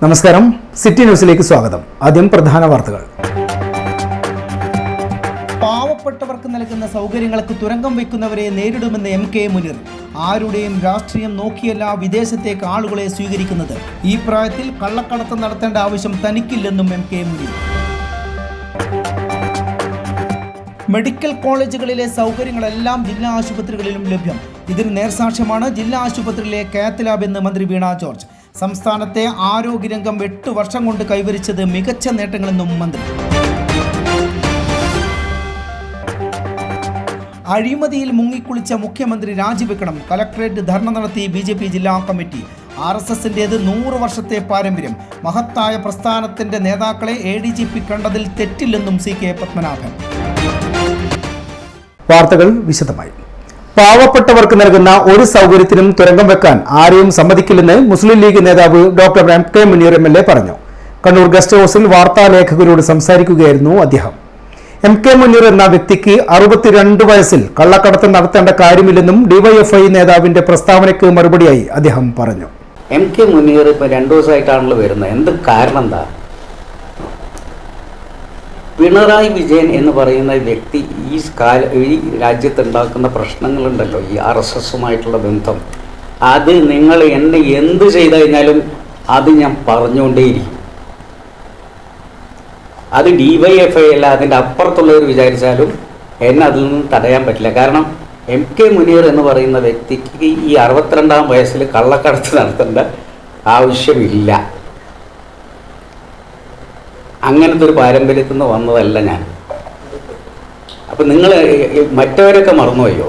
നമസ്കാരം, സിറ്റി ന്യൂസിലേക്ക് സ്വാഗതം. ആദ്യം പ്രധാന വാർത്തകൾ. പാവപ്പെട്ടവർക്ക് നൽകുന്ന സൗകര്യങ്ങൾക്ക് തുരങ്കം വയ്ക്കുന്നവരെ നേരിടുമെന്ന് MK മുനീർ. ആരുടെയും രാഷ്ട്രീയം നോക്കിയല്ല വിദേശത്തേക്ക് ആളുകളെ സ്വീകരിക്കുന്നത്. ഈ പ്രായത്തിൽ കള്ളക്കടത്ത് നടത്തേണ്ട ആവശ്യം തനിക്കില്ലെന്നും MK മുനീർ. മെഡിക്കൽ കോളേജുകളിലെ സൗകര്യങ്ങളെല്ലാം ജില്ലാ ആശുപത്രികളിലും ലഭ്യം. ഇതിന് നേർസാക്ഷ്യമാണ് ജില്ലാ ആശുപത്രിയിലെ കാത്ത് ലാബ് എന്ന് മന്ത്രി വീണ ജോർജ്. സംസ്ഥാനത്തെ ആരോഗ്യരംഗം 8 വർഷം കൊണ്ട് കൈവരിച്ചത് മികച്ച നേട്ടങ്ങളെന്നും മന്ത്രി. അഴിമതിയിൽ മുങ്ങിക്കുളിച്ച മുഖ്യമന്ത്രി രാജിവെക്കണം. കലക്ട്രേറ്റ് ധർണ നടത്തി BJP ജില്ലാ കമ്മിറ്റി. RSSന്റേത് 100 വർഷത്തെ പാരമ്പര്യം. മഹത്തായ പ്രസ്ഥാനത്തിന്റെ നേതാക്കളെ ADGP കണ്ടതിൽ തെറ്റില്ലെന്നും CK പത്മനാഭൻ. വാർത്തകൾ വിശദമായി. പാവപ്പെട്ടവർക്ക് നൽകുന്ന ഒരു സൗകര്യത്തിനും തുരങ്കം വെക്കാൻ ആരെയും സമ്മതിക്കില്ലെന്ന് മുസ്ലിം ലീഗ് നേതാവ് ഡോക്ടർ MK മുനീർ MLA പറഞ്ഞു. കണ്ണൂർ ഗസ്റ്റ് ഹൗസിൽ വാർത്താലേഖകരോട് സംസാരിക്കുകയായിരുന്നു അദ്ദേഹം. MK മുനീർ എന്ന വ്യക്തിക്ക് 62 വയസ്സിൽ കള്ളക്കടത്ത് നടത്തേണ്ട കാര്യമില്ലെന്നും DYFI നേതാവിന്റെ പ്രസ്താവനയ്ക്ക് മറുപടിയായി അദ്ദേഹം പറഞ്ഞു. MK മുനീർ ഇപ്പോൾ 2 ദിവസമായിട്ടാണല്ലോ വരുന്നത്. എന്ത് കാരണം എന്താ? പിണറായി വിജയൻ എന്ന് പറയുന്ന വ്യക്തി ഈ രാജ്യത്തുണ്ടാക്കുന്ന പ്രശ്നങ്ങളുണ്ടല്ലോ, ഈ RSSുമായിട്ടുള്ള ബന്ധം, അത് നിങ്ങൾ എന്നെ എന്ത് ചെയ്തു കഴിഞ്ഞാലും അത് ഞാൻ പറഞ്ഞുകൊണ്ടേയിരിക്കും. അത് DYFI അല്ല, അതിൻ്റെ അപ്പുറത്തുള്ളവർ വിചാരിച്ചാലും എന്നെ അതിൽ നിന്ന് തടയാൻ പറ്റില്ല. കാരണം MK മുനീർ എന്ന് പറയുന്ന വ്യക്തിക്ക് ഈ 62-ാം വയസ്സിൽ കള്ളക്കടത്ത് നടത്തേണ്ട ആവശ്യമില്ല. അങ്ങനത്തെ ഒരു പാരമ്പര്യത്തിൽ നിന്ന് വന്നതല്ല ഞാൻ. അപ്പം നിങ്ങൾ മറ്റവരൊക്കെ മറന്നുപോയോ?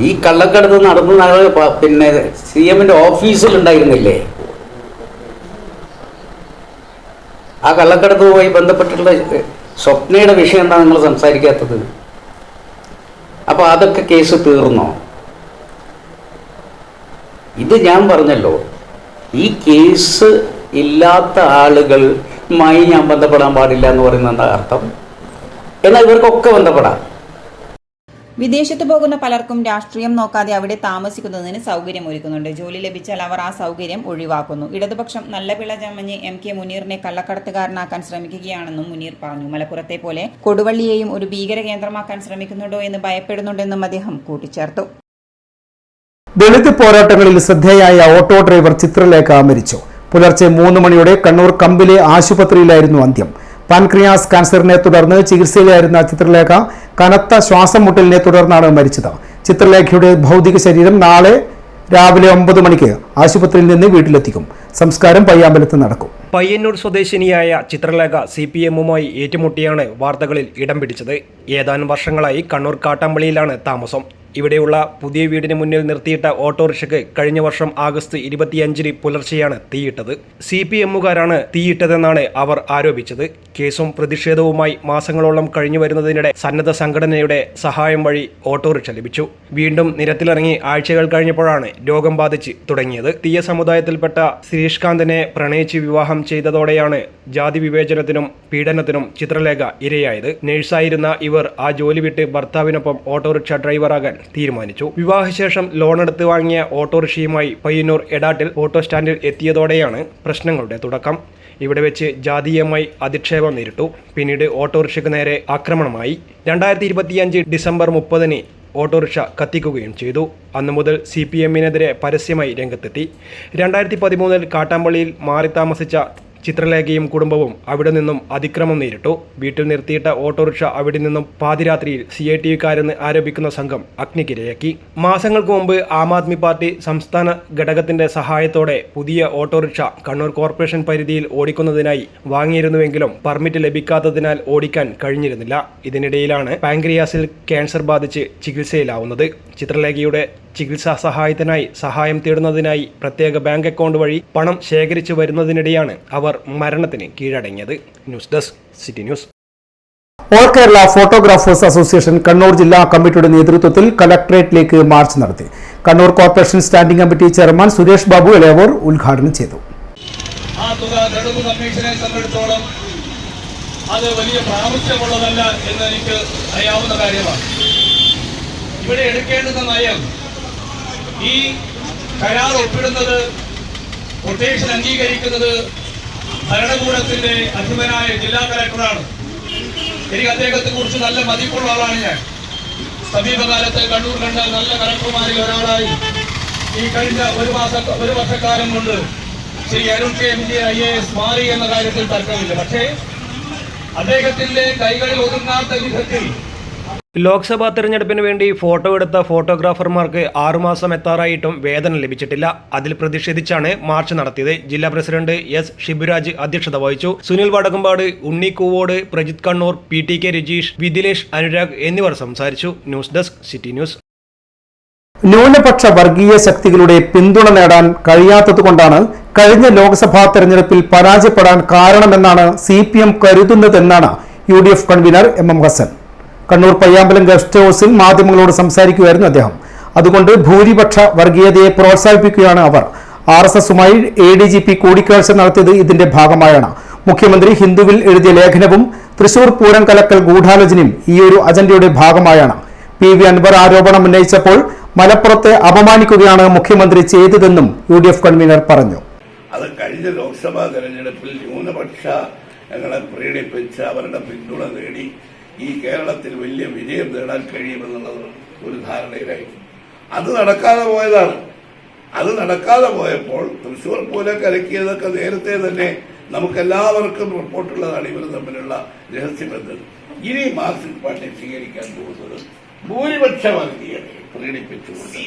ഈ കള്ളക്കടത്ത് നടന്ന പിന്നെ CMന്റെ ഓഫീസിലുണ്ടായിരുന്നില്ലേ? ആ കള്ളക്കടത്തുമായി ബന്ധപ്പെട്ടുള്ള സ്വപ്നയുടെ വിഷയം എന്താ നിങ്ങൾ സംസാരിക്കാത്തത്? അപ്പോൾ അതൊക്കെ കേസ് തീർന്നോ? ഇത് ഞാൻ പറഞ്ഞല്ലോ, ഈ കേസ് ഇല്ലാത്ത ആളുകളുമായി ഞാൻ ബന്ധപ്പെടാൻ പാടില്ല എന്ന് പറയുന്നത് എന്താ അർത്ഥം? എന്നാൽ ഇവർക്കൊക്കെ ബന്ധപ്പെടാം. വിദേശത്ത് പോകുന്ന പലർക്കും രാഷ്ട്രീയം നോക്കാതെ അവിടെ താമസിക്കുന്നതിന് സൗകര്യം ഒരുക്കുന്നുണ്ട്. ജോലി ലഭിച്ചാൽ അവർ ആ സൗകര്യം ഒഴിവാക്കുന്നു. ഇടതുപക്ഷം നല്ല പിള്ള ചമഞ്ഞ് MK മുനീറിനെ കള്ളക്കടത്തുകാരനാക്കാൻ ശ്രമിക്കുകയാണെന്നും മുനീർ പറഞ്ഞു. മലപ്പുറത്തെ പോലെ കൊടുവള്ളിയെയും ഒരു ഭീകര കേന്ദ്രമാക്കാൻ ശ്രമിക്കുന്നുണ്ടോ എന്ന് ഭയപ്പെടുന്നുണ്ടെന്നും അദ്ദേഹം കൂട്ടിച്ചേർത്തു. ദളിത് പോരാട്ടങ്ങളിൽ ശ്രദ്ധേയായ ഓട്ടോ ഡ്രൈവർ ചിത്രലേഖ മരിച്ചു. പുലർച്ചെ 3 മണിയോടെ കണ്ണൂർ കമ്പിലെ ആശുപത്രിയിലായിരുന്നു അന്ത്യം. പാൻക്രിയാസ് ക്യാൻസറിനെ തുടർന്ന് ചികിത്സയിലായിരുന്ന ചിത്രലേഖ കനത്ത ശ്വാസം മുട്ടലിനെ തുടർന്നാണ് മരിച്ചത്. ചിത്രലേഖയുടെ ഭൗതിക ശരീരം നാളെ രാവിലെ 9 മണിക്ക് ആശുപത്രിയിൽ നിന്ന് വീട്ടിലെത്തിക്കും. സംസ്കാരം പയ്യാമ്പലത്ത് നടക്കും. പയ്യന്നൂർ സ്വദേശിനിയായ ചിത്രലേഖ CPMുമായി ഏറ്റുമുട്ടിയാണ് വാർത്തകളിൽ ഇടം പിടിച്ചത്. ഏതാനും വർഷങ്ങളായി കണ്ണൂർ കാട്ടാമ്പള്ളിയിലാണ് താമസം. ഇവിടെയുള്ള പുതിയ വീടിന് മുന്നിൽ നിർത്തിയിട്ട ഓട്ടോറിക്ഷയ്ക്ക് കഴിഞ്ഞ വർഷം ആഗസ്റ്റ് 25-ന് പുലർച്ചെയാണ് തീയിട്ടത്. CPMുകാരാണ് തീയിട്ടതെന്നാണ് അവർ ആരോപിച്ചത്. കേസും പ്രതിഷേധവുമായി മാസങ്ങളോളം കഴിഞ്ഞു വരുന്നതിനിടെ സന്നദ്ധ സംഘടനയുടെ സഹായം വഴി ഓട്ടോറിക്ഷ ലഭിച്ചു. വീണ്ടും നിരത്തിലിറങ്ങി ആഴ്ചകൾ കഴിഞ്ഞപ്പോഴാണ് രോഗം ബാധിച്ച് തുടങ്ങിയത്. തീയ സമുദായത്തിൽപ്പെട്ട ശ്രീഷ്കാന്തിനെ പ്രണയിച്ച് വിവാഹം ചെയ്തതോടെയാണ് ജാതി വിവേചനത്തിനും പീഡനത്തിനും ചിത്രലേഖ ഇരയായത്. നഴ്സായിരുന്ന ഇവർ ആ ജോലി വിട്ട് ഭർത്താവിനൊപ്പം ഓട്ടോറിക്ഷ ഡ്രൈവറാകാൻ തീരുമാനിച്ചു. വിവാഹശേഷം ലോണെടുത്ത് വാങ്ങിയ ഓട്ടോറിക്ഷയുമായി പയ്യന്നൂർ എടാട്ടിൽ ഓട്ടോ സ്റ്റാൻഡിൽ എത്തിയതോടെയാണ് പ്രശ്നങ്ങളുടെ തുടക്കം. ഇവിടെ വെച്ച് ജാതീയമായി അധിക്ഷേപം നേരിട്ടു. പിന്നീട് ഓട്ടോറിക്ഷയ്ക്ക് നേരെ ആക്രമണമായി. 2025 ഡിസംബർ 30-ന് ഓട്ടോറിക്ഷ കത്തിക്കുകയും ചെയ്തു. അന്നു മുതൽ CPMനെതിരെ പരസ്യമായി രംഗത്തെത്തി. 2013-ൽ കാട്ടാമ്പള്ളിയിൽ മാറി താമസിച്ച ചിത്രലേഖയും കുടുംബവും അവിടെ നിന്നും അതിക്രമം നേരിട്ടു. വീട്ടിൽ നിർത്തിയിട്ട ഓട്ടോറിക്ഷ അവിടെ നിന്നും പാതിരാത്രിയിൽ CITVക്കാരെന്ന് ആരോപിക്കുന്ന സംഘം അഗ്നിക്കിരയാക്കി. മാസങ്ങൾക്ക് മുമ്പ് ആം ആദ്മി പാർട്ടി സംസ്ഥാന ഘടകത്തിന്റെ സഹായത്തോടെ പുതിയ ഓട്ടോറിക്ഷ കണ്ണൂർ കോർപ്പറേഷൻ പരിധിയിൽ ഓടിക്കുന്നതിനായി വാങ്ങിയിരുന്നുവെങ്കിലും പെർമിറ്റ് ലഭിക്കാത്തതിനാൽ ഓടിക്കാൻ കഴിഞ്ഞിരുന്നില്ല. ഇതിനിടയിലാണ് പാൻക്രിയാസിൽ ക്യാൻസർ ബാധിച്ച് ചികിത്സയിലാവുന്നത്. ചിത്രലേഖയുടെ ചികിത്സാ സഹായത്തിനായി സഹായം തേടുന്നതിനായി പ്രത്യേക ബാങ്ക് അക്കൗണ്ട് വഴി പണം ശേഖരിച്ചു വരുന്നതിനിടെയാണ് അവർ മരണത്തിന് കീഴടങ്ങിയത്. News desk city news. All Kerala photographers association Kannur ജില്ലാ കമ്മിറ്റിയുടെ നേതൃത്വത്തിൽ കലക്ട്രേറ്റിലേക്ക് മാർച്ച് നടത്തി. Kannur corporation standing committee chairman Suresh Babu Elayavoor ഉദ്ഘാടനം ചെയ്തു. അത് വലിയ പ്രാമുഖ്യമുള്ളതല്ല എന്ന് എനിക്ക് അറിയാവുന്ന കാര്യമാണ്. ഇവിടെ എടുക്കേണ്ടുന്ന നയം ഈ കരാർ ഒപ്പിടുന്നത് കൊട്ടേഷൻ അംഗീകരിക്കുന്നത് ഭരണകൂടത്തിന്റെ അധിപനായ ജില്ലാ കലക്ടറാണ്. എനിക്ക് അദ്ദേഹത്തെ കുറിച്ച് നല്ല മതിപ്പുള്ള ആളാണ് ഞാൻ. സമീപകാലത്ത് കണ്ണൂർ കണ്ട നല്ല കലക്ടർമാരിൽ ഒരാളായി ഈ കഴിഞ്ഞ ഒരു വർഷക്കാലം കൊണ്ട് ശ്രീ അരുൺ കെ വിജയൻ IAS മാറി എന്ന കാര്യത്തിൽ തർക്കമില്ല. പക്ഷേ അദ്ദേഹത്തിന്റെ കൈകളിൽ ഒതുങ്ങാത്ത വിധത്തിൽ ലോക്സഭാ തെരഞ്ഞെടുപ്പിന് വേണ്ടി ഫോട്ടോ എടുത്ത ഫോട്ടോഗ്രാഫർമാർക്ക് 6 മാസം എത്താറായിട്ടും വേതനം ലഭിച്ചിട്ടില്ല. അതിൽ പ്രതിഷേധിച്ചാണ് മാർച്ച് നടത്തിയത്. ജില്ലാ പ്രസിഡന്റ് S. ഷിബുരാജ് അധ്യക്ഷത വഹിച്ചു. സുനിൽ വടകമ്പാട്, ഉണ്ണി കൂവോട്, പ്രജിത് കണ്ണൂർ, PTK രജീഷ്, വിദിലേഷ്, അനുരാഗ് എന്നിവർ സംസാരിച്ചു. News desk city news. ന്യൂനപക്ഷ വർഗീയ ശക്തികളുടെ പിന്തുണ നേടാൻ കഴിയാത്തതുകൊണ്ടാണ് കഴിഞ്ഞ ലോക്സഭാ തെരഞ്ഞെടുപ്പിൽ പരാജയപ്പെടാൻ കാരണമെന്നാണ് CPM കരുതുന്നതെന്നാണ് UDF convenor MM Hasan. Kannur Payyambalam guest ഹൌസിൽ മാധ്യമങ്ങളോട് സംസാരിക്കുകയായിരുന്നു അദ്ദേഹം. അതുകൊണ്ട് ഭൂരിപക്ഷ വർഗീയതയെ പ്രോത്സാഹിപ്പിക്കുകയാണ് അവർ. RSSുമായി ADGP കൂടിക്കാഴ്ച നടത്തിയത് ഇതിന്റെ ഭാഗമായാണ്. മുഖ്യമന്ത്രി ഹിന്ദുവിൽ എഴുതിയ ലേഖനവും തൃശൂർ പൂരം കലക്കൽ ഗൂഢാലോചനയും ഈയൊരു അജണ്ടയുടെ ഭാഗമായാണ്. PV അൻവർ ആരോപണം ഉന്നയിച്ചപ്പോൾ മലപ്പുറത്തെ അപമാനിക്കുകയാണ് മുഖ്യമന്ത്രി ചെയ്തതെന്നും UDF കൺവീനർ പറഞ്ഞു. അത് കഴിഞ്ഞ ലോക്സഭാ തെരഞ്ഞെടുപ്പിൽ ന്യൂനപക്ഷ ഞങ്ങളെ പ്രേരിപ്പിച്ച് അവരുടെ പിന്തുണ നേടി ഈ കേരളത്തിൽ വലിയ വിജയം നേടാൻ കഴിയുമെന്നുള്ളത് ഒരു ധാരണയിലായിരുന്നു. അത് നടക്കാതെ പോയതാണ്. അത് നടക്കാതെ പോയപ്പോൾ തൃശൂർ പൂരം കലക്കിയതൊക്കെ നേരത്തെ തന്നെ നമുക്കെല്ലാവർക്കും റിപ്പോർട്ടുള്ളതാണ്. ഇവർ തമ്മിലുള്ള രഹസ്യബന്ധം. ഇനി മാർക്സിസ്റ്റ് പാർട്ടി സ്വീകരിക്കാൻ പോകുന്നത് ഭൂരിപക്ഷ വർഗീയതയെ പ്രകടിപ്പിച്ചുകൊണ്ട്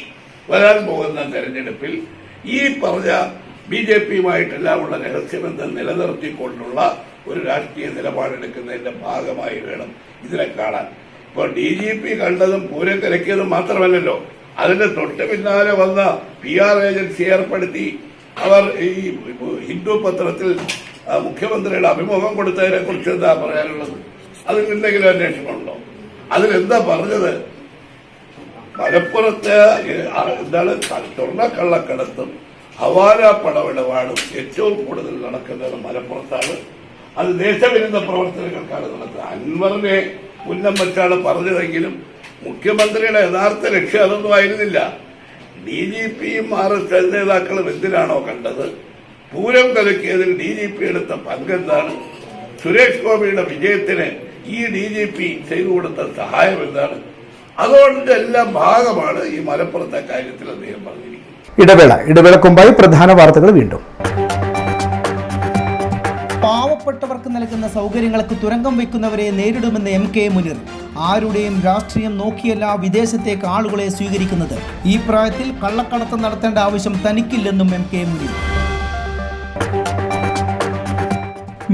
വരാൻ പോകുന്ന തെരഞ്ഞെടുപ്പിൽ ഈ പറഞ്ഞ BJPയുമായിട്ടെല്ലാമുള്ള രഹസ്യബന്ധം നിലനിർത്തിക്കൊണ്ടുള്ള ഒരു രാഷ്ട്രീയ നിലപാടെടുക്കുന്നതിന്റെ ഭാഗമായി വേണം ഇതിനെ കാണാൻ. ഇപ്പോൾ DGP കണ്ടതും പൂരം കലക്കിയതും മാത്രമല്ലല്ലോ, അതിന്റെ തൊട്ട് പിന്നാലെ വന്ന PR ഏജൻസി ഏർപ്പെടുത്തി അവർ ഈ ഹിന്ദു പത്രത്തിൽ മുഖ്യമന്ത്രിയുടെ അഭിമുഖം കൊടുത്തതിനെ കുറിച്ച് എന്താ പറയാനുള്ളത്? അതിൽ എന്തെങ്കിലും അന്വേഷണമുണ്ടോ? അതിലെന്താ പറഞ്ഞത്? മലപ്പുറത്തെ എന്താണ് സ്വർണ്ണക്കള്ളക്കടത്തും ഹവാല പണമിടപാടും ഏറ്റവും കൂടുതൽ നടക്കുന്നത് മലപ്പുറത്താണ്. അത് ദേശവിരുദ്ധ പ്രവർത്തനങ്ങൾക്കാണ് നടത്തുന്നത്. അൻവറിനെ ഉന്നം വെച്ചാണ് പറഞ്ഞതെങ്കിലും മുഖ്യമന്ത്രിയുടെ യഥാർത്ഥ ലക്ഷ്യം അതൊന്നും ആയിരുന്നില്ല. DGPയും RSS നേതാക്കളും എന്തിനാണോ കണ്ടത്? പൂരം കലക്കിയതിൽ DGP എടുത്ത പങ്കെന്താണ്? സുരേഷ് ഗോപിയുടെ വിജയത്തിന് ഈ DGP ചെയ്തു കൊടുത്ത സഹായം എന്താണ്? അതുകൊണ്ട് എല്ലാം ഭാഗമാണ് ഈ മലപ്പുറത്തെ കാര്യത്തിൽ അദ്ദേഹം പറഞ്ഞിരിക്കുന്നത്. ഇടവേളക്കുമ്പായി പ്രധാന വാർത്തകൾ വീണ്ടും. പാവപ്പെട്ടവർക്ക് നൽകുന്ന സൗകര്യങ്ങൾക്ക് തുരങ്കം വയ്ക്കുന്നവരെ നേരിടുമെന്ന് MK മുനീർ. ആരുടെയും രാഷ്ട്രീയം നോക്കിയല്ല വിദേശത്തേക്ക് ആളുകളെ സ്വീകരിക്കുന്നത്. ഈ പ്രായത്തിൽ കള്ളക്കടത്ത് നടത്തേണ്ട ആവശ്യം തനിക്കില്ലെന്നും MK മുനീർ.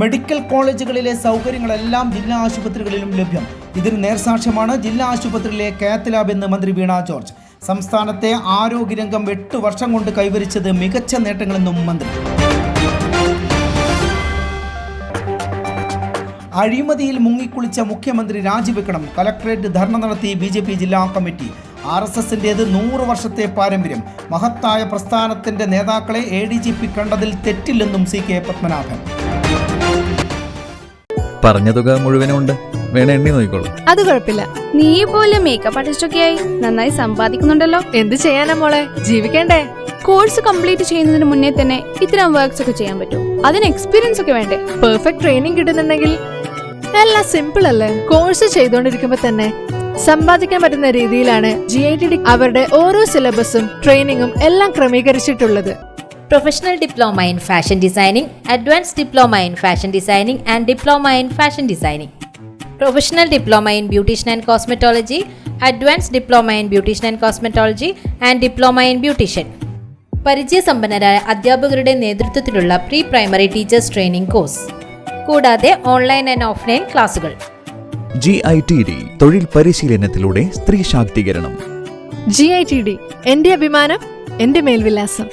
മെഡിക്കൽ കോളേജുകളിലെ സൗകര്യങ്ങളെല്ലാം ജില്ലാ ആശുപത്രികളിലും ലഭ്യം. ഇതിന് നേർസാക്ഷ്യമാണ് ജില്ലാ ആശുപത്രിയിലെ കാത്ത് ലാബ് എന്ന് മന്ത്രി വീണ ജോർജ്. സംസ്ഥാനത്തെ ആരോഗ്യരംഗം 8 വർഷം കൊണ്ട് കൈവരിച്ചത് മികച്ച നേട്ടങ്ങളെന്നും മന്ത്രി. അഴിമതിയിൽ മുങ്ങിക്കുളിച്ച മുഖ്യമന്ത്രി രാജിവെക്കണം. കലക്ടറേറ്റ് ധർണ നടത്തി BJP ജില്ലാ കമ്മിറ്റി. RSSന്റേത് 100 വർഷത്തെ പാരമ്പര്യം. മഹത്തായ പ്രസ്ഥാനത്തിന്റെ നേതാക്കളെ ADGP കണ്ടതിൽ തെറ്റില്ലെന്നും CK പത്മനാഭൻ. പറഞ്ഞ തുക മുഴുവനുണ്ട്, വേണ എണ്ണി നോക്കിക്കോളൂ. അത് കുഴപ്പമില്ല. നീ പോലെ മേക്കപ്പ് ആർട്ടിസ്റ്റൊക്കെ ആയി നന്നായി സമ്പാദിക്കുന്നുണ്ടല്ലോ. എന്ത് ചെയ്യാനാ മോളെ, ജീവിക്കണ്ടേ? കോഴ്സ് കംപ്ലീറ്റ് ചെയ്യുന്നതിന് മുന്നേ തന്നെ ഇത്തരം വർക്ക്സ് ഒക്കെ ചെയ്യാൻ പറ്റും. അതിന് എക്സ്പീരിയൻസ് ഒക്കെ വേണ്ടേ? പെർഫെക്റ്റ് ട്രെയിനിങ് കിട്ടുന്നുണ്ടെങ്കിൽ എല്ലാം സിമ്പിൾ അല്ലേ? കോഴ്സ് ചെയ്തുകൊണ്ടിരിക്കുമ്പോ തന്നെ സമ്പാദിക്കാൻ പറ്റുന്ന രീതിയിലാണ് GITD അവരുടെ ഓരോ സിലബസും ട്രെയിനിങ്ങും എല്ലാം ക്രമീകരിച്ചിട്ടുള്ളത്. Professional Diploma in Fashion Designing, Advanced Diploma in Fashion Designing and Diploma in Fashion Designing. Professional Diploma in Beautician and Cosmetology, Advanced Diploma in Beautician and Cosmetology and Diploma in Beautician. പരിചയസമ്പന്നരായ അധ്യാപകരുടെ നേതൃത്വത്തിലുള്ള pre primary teachers training course, കൂടാതെ online and offline ക്ലാസുകൾ. GITD തൊഴിൽ പരിശീലനത്തിലൂടെ സ്ത്രീ ശാക്തീകരണം. GITD എന്റെ അഭിമാനം, എന്റെ മേൽവിലാസം.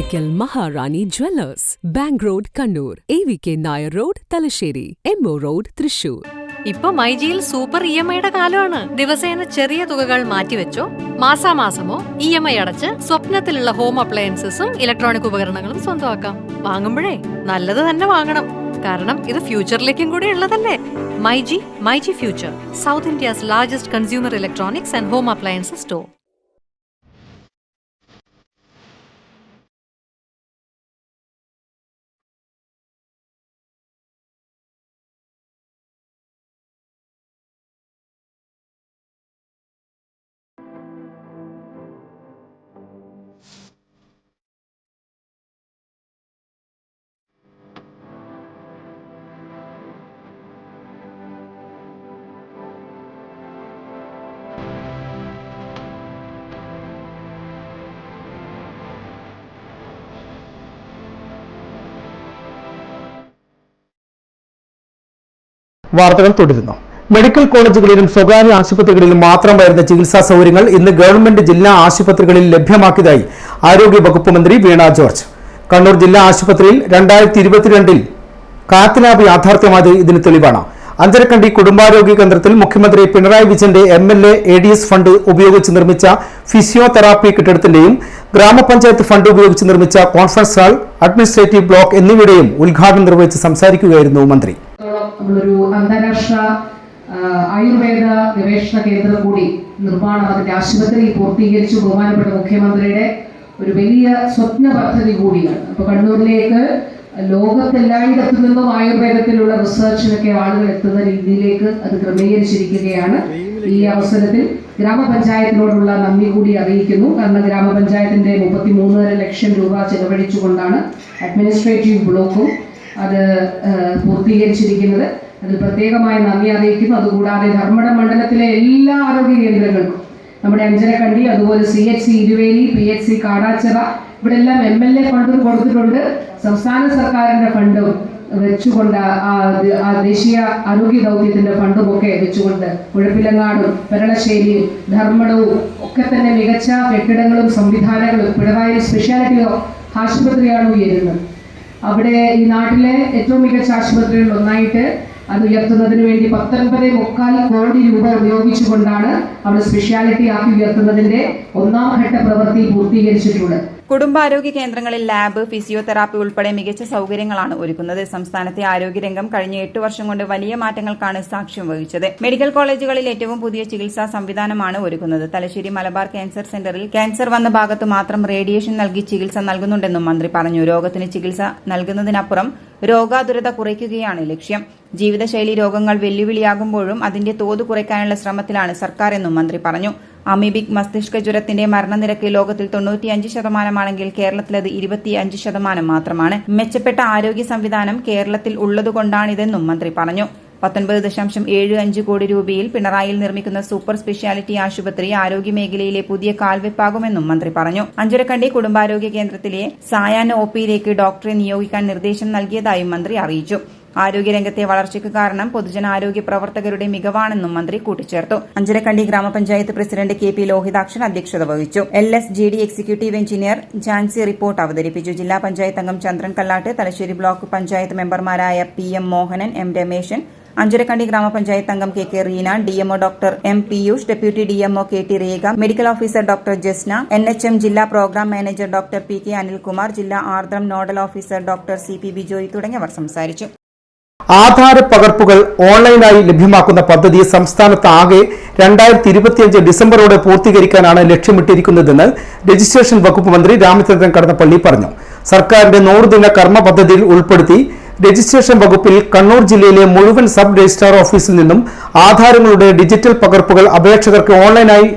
Oracle Maharani Jewellers, Bank Road, Kannur, AVK Nair Road, Talasheri, MO Road, Thrissur. ഇപ്പൊ മൈജിയിൽ സൂപ്പർ EMI-യുടെ കാലമാണ്. ദിവസേന ചെറിയ തുകകൾ മാറ്റിവെച്ചോ മാസാമാസമോ EMI അടച്ച് സ്വപ്നത്തിലുള്ള ഹോം അപ്ലയൻസസും ഇലക്ട്രോണിക് ഉപകരണങ്ങളും സ്വന്തമാക്കാം. വാങ്ങുമ്പോഴേ നല്ലത് തന്നെ വാങ്ങണം, കാരണം ഇത് ഫ്യൂച്ചറിലേക്കും കൂടി ഉള്ളതല്ലേ. MyG future, south India's largest consumer electronics and home appliances store. വാർത്തകൾ തുടരുന്നു. മെഡിക്കൽ കോളേജുകളിലും സ്വകാര്യ ആശുപത്രികളിലും മാത്രം വരുന്ന ചികിത്സാ സൗകര്യങ്ങൾ ഇന്ന് ഗവൺമെന്റ് ജില്ലാ ആശുപത്രികളിൽ ലഭ്യമാക്കിയതായി ആരോഗ്യ വകുപ്പ് മന്ത്രി വീണ ജോർജ്. കണ്ണൂർ ജില്ലാ ആശുപത്രിയിൽ 2022 കാത്ത് ലാബ് യാഥാർത്ഥ്യമായത് ഇതിന് തെളിവാണ്. അഞ്ചരക്കണ്ടി കുടുംബാരോഗ്യ കേന്ദ്രത്തിൽ മുഖ്യമന്ത്രി പിണറായി വിജയന്റെ MLA ADS ഫണ്ട് ഉപയോഗിച്ച് നിർമ്മിച്ച ഫിസിയോതെറാപ്പി കെട്ടിടത്തിന്റെയും ഗ്രാമപഞ്ചായത്ത് ഫണ്ട് ഉപയോഗിച്ച് നിർമ്മിച്ച കോൺഫറൻസ് ഹാൾ, അഡ്മിനിസ്ട്രേറ്റീവ് ബ്ലോക്ക് എന്നിവയുടെയും ഉദ്ഘാടനം നിർവഹിച്ച് സംസാരിക്കുകയായിരുന്നു മന്ത്രി. നമ്മളൊരു അന്താരാഷ്ട്ര ആയുർവേദ ഗവേഷണ കേന്ദ്രം കൂടി നിർമ്മാണം അതിന്റെ ആശുപത്രി പൂർത്തീകരിച്ചു. ബഹുമാനപ്പെട്ട മുഖ്യമന്ത്രിയുടെ ഒരു വലിയ സ്വപ്ന പദ്ധതി കൂടിയാണ്. അപ്പൊ കണ്ണൂരിലേക്ക് ലോകത്തെല്ലായിടത്തു നിന്നും ആയുർവേദത്തിലുള്ള റിസർച്ചിനൊക്കെ ആളുകൾ എത്തുന്ന രീതിയിലേക്ക് അത് ക്രമീകരിച്ചിരിക്കുകയാണ്. ഈ അവസരത്തിൽ ഗ്രാമപഞ്ചായത്തിനോടുള്ള നന്ദി കൂടി അറിയിക്കുന്നു. കാരണം ഗ്രാമപഞ്ചായത്തിന്റെ 33.5 ലക്ഷം രൂപ ചെലവഴിച്ചുകൊണ്ടാണ് അഡ്മിനിസ്ട്രേറ്റീവ് ബ്ലോക്കും അത് പൂർത്തീകരിച്ചിരിക്കുന്നത്. അതിൽ പ്രത്യേകമായി നന്ദി അറിയിക്കുന്നു. അതുകൂടാതെ ധർമ്മടം മണ്ഡലത്തിലെ എല്ലാ ആരോഗ്യ കേന്ദ്രങ്ങൾക്കും, നമ്മുടെ അഞ്ചരക്കണ്ടി, അതുപോലെ CHC ഇരുവേലി, PHC കാടാച്ചിറ, ഇവിടെ എല്ലാം MLA ഫണ്ടും കൊടുത്തിട്ടുണ്ട്. സംസ്ഥാന സർക്കാരിന്റെ ഫണ്ടും വെച്ചുകൊണ്ട് ആ ദേശീയ ആരോഗ്യ ദൗത്യത്തിന്റെ ഫണ്ടും ഒക്കെ വെച്ചുകൊണ്ട് മുഴപ്പിലങ്ങാടും പെരളശ്ശേരിയും ധർമ്മടവും ഒക്കെ തന്നെ മികച്ച കെട്ടിടങ്ങളും സംവിധാനങ്ങളും പിണറായി സ്പെഷ്യാലിറ്റി ആശുപത്രിയാണ് ഉയരുന്നത്. അവിടെ ഈ നാട്ടിലെ ഏറ്റവും മികച്ച ആശുപത്രികളിൽ ഒന്നായിട്ട് അത് ഉയർത്തുന്നതിന് വേണ്ടി 19.25 കോടി രൂപ ഉപയോഗിച്ചുകൊണ്ടാണ് അവിടെ സ്പെഷ്യാലിറ്റി ആക്കി ഉയർത്തുന്നതിന്റെ 1ാം ഘട്ട പ്രവൃത്തി പൂർത്തീകരിച്ചിട്ടുള്ളത്. കുടുംബാരോഗ്യ കേന്ദ്രങ്ങളിൽ ലാബ്, ഫിസിയോതെറാപ്പി ഉൾപ്പെടെ മികച്ച സൗകര്യങ്ങളാണ് ഒരുക്കുന്നത്. സംസ്ഥാനത്തെ ആരോഗ്യരംഗം കഴിഞ്ഞ 8 വർഷം കൊണ്ട് വലിയ മാറ്റങ്ങൾക്കാണ് സാക്ഷ്യം വഹിച്ചത്. മെഡിക്കൽ കോളേജുകളിൽ ഏറ്റവും പുതിയ ചികിത്സാ സംവിധാനമാണ് ഒരുക്കുന്നത്. തലശ്ശേരി മലബാർ ക്യാൻസർ സെന്ററിൽ ക്യാൻസർ വന്ന ഭാഗത്ത് മാത്രം റേഡിയേഷൻ നൽകി ചികിത്സ നൽകുന്നുണ്ടെന്നും മന്ത്രി പറഞ്ഞു. രോഗത്തിന് ചികിത്സ നൽകുന്നതിനപ്പുറം രോഗാതുരത കുറയ്ക്കുകയാണ് ലക്ഷ്യം. ജീവിതശൈലി രോഗങ്ങൾ വെല്ലുവിളിയാകുമ്പോഴും അതിന്റെ തോത് കുറയ്ക്കാനുള്ള ശ്രമത്തിലാണ് സർക്കാർ എന്നും മന്ത്രി പറഞ്ഞു. അമീബിക് മസ്തിഷ്ക ജ്വരത്തിന്റെ മരണനിരക്ക് ലോകത്തിൽ 95% കേരളത്തിൽ അത് 25% മാത്രമാണ്. മെച്ചപ്പെട്ട ആരോഗ്യ സംവിധാനം കേരളത്തിൽ ഉള്ളതുകൊണ്ടാണിതെന്നും മന്ത്രി പറഞ്ഞു. 19.75 കോടി രൂപയിൽ പിണറായിയിൽ നിർമ്മിക്കുന്ന സൂപ്പർ സ്പെഷ്യാലിറ്റി ആശുപത്രി ആരോഗ്യമേഖലയിലെ പുതിയ കാൽവെപ്പാകുമെന്നും മന്ത്രി പറഞ്ഞു. അഞ്ചരക്കണ്ടി കുടുംബാരോഗ്യ കേന്ദ്രത്തിലെ സായാഹ്ന OPയിലേക്ക് ഡോക്ടറെ നിയോഗിക്കാൻ നിർദ്ദേശം നൽകിയതായും മന്ത്രി അറിയിച്ചു. ആരോഗ്യരംഗത്തെ വളർച്ചയ്ക്ക് കാരണം പൊതുജനാരോഗ്യ പ്രവർത്തകരുടെ മികവാണെന്നും മന്ത്രി കൂട്ടിച്ചേർത്തു. അഞ്ചരക്കണ്ടി ഗ്രാമപഞ്ചായത്ത് പ്രസിഡന്റ് KP ലോഹിതാക്ഷൻ അധ്യക്ഷത വഹിച്ചു. LSGD executive engineer Jancy report അവതരിപ്പിച്ചു. ജില്ലാ പഞ്ചായത്ത് അംഗം ചന്ദ്രൻ കല്ലാട്ട്, തലശ്ശേരി ബ്ലോക്ക് പഞ്ചായത്ത് മെമ്പർമാരായ PM മോഹനൻ, M രമേശൻ, അഞ്ചരക്കണ്ടി ഗ്രാമപഞ്ചായത്ത് അംഗം KK Reena, DMO doctor M Piyush, deputy DMO KT Rekha, medical officer doctor Jasna, NHM ജില്ലാ programme manager doctor PK Anilkumar, ജില്ലാ Ardram nodal officer doctor CP Bijoy തുടങ്ങിയവർ സംസാരിച്ചു. ആധാര പകർപ്പുകൾ ഓൺലൈനായി ലഭ്യമാക്കുന്ന പദ്ധതി സംസ്ഥാനത്താകെ 2025 ഡിസംബറോടെ പൂർത്തീകരിക്കാനാണ് ലക്ഷ്യമിട്ടിരിക്കുന്നതെന്ന് രജിസ്ട്രേഷൻ വകുപ്പ് മന്ത്രി രാമചന്ദ്രൻ കടന്നപ്പള്ളി പറഞ്ഞു. സർക്കാരിന്റെ 100 ദിന കർമ്മ പദ്ധതിയിൽ ഉൾപ്പെടുത്തി രജിസ്ട്രേഷൻ വകുപ്പിൽ കണ്ണൂർ ജില്ലയിലെ മുഴുവൻ സബ് രജിസ്ട്രാർ ഓഫീസിൽ നിന്നും ആധാരങ്ങളുടെ ഡിജിറ്റൽ പകർപ്പുകൾ അപേക്ഷകർക്ക് ഓൺലൈനായി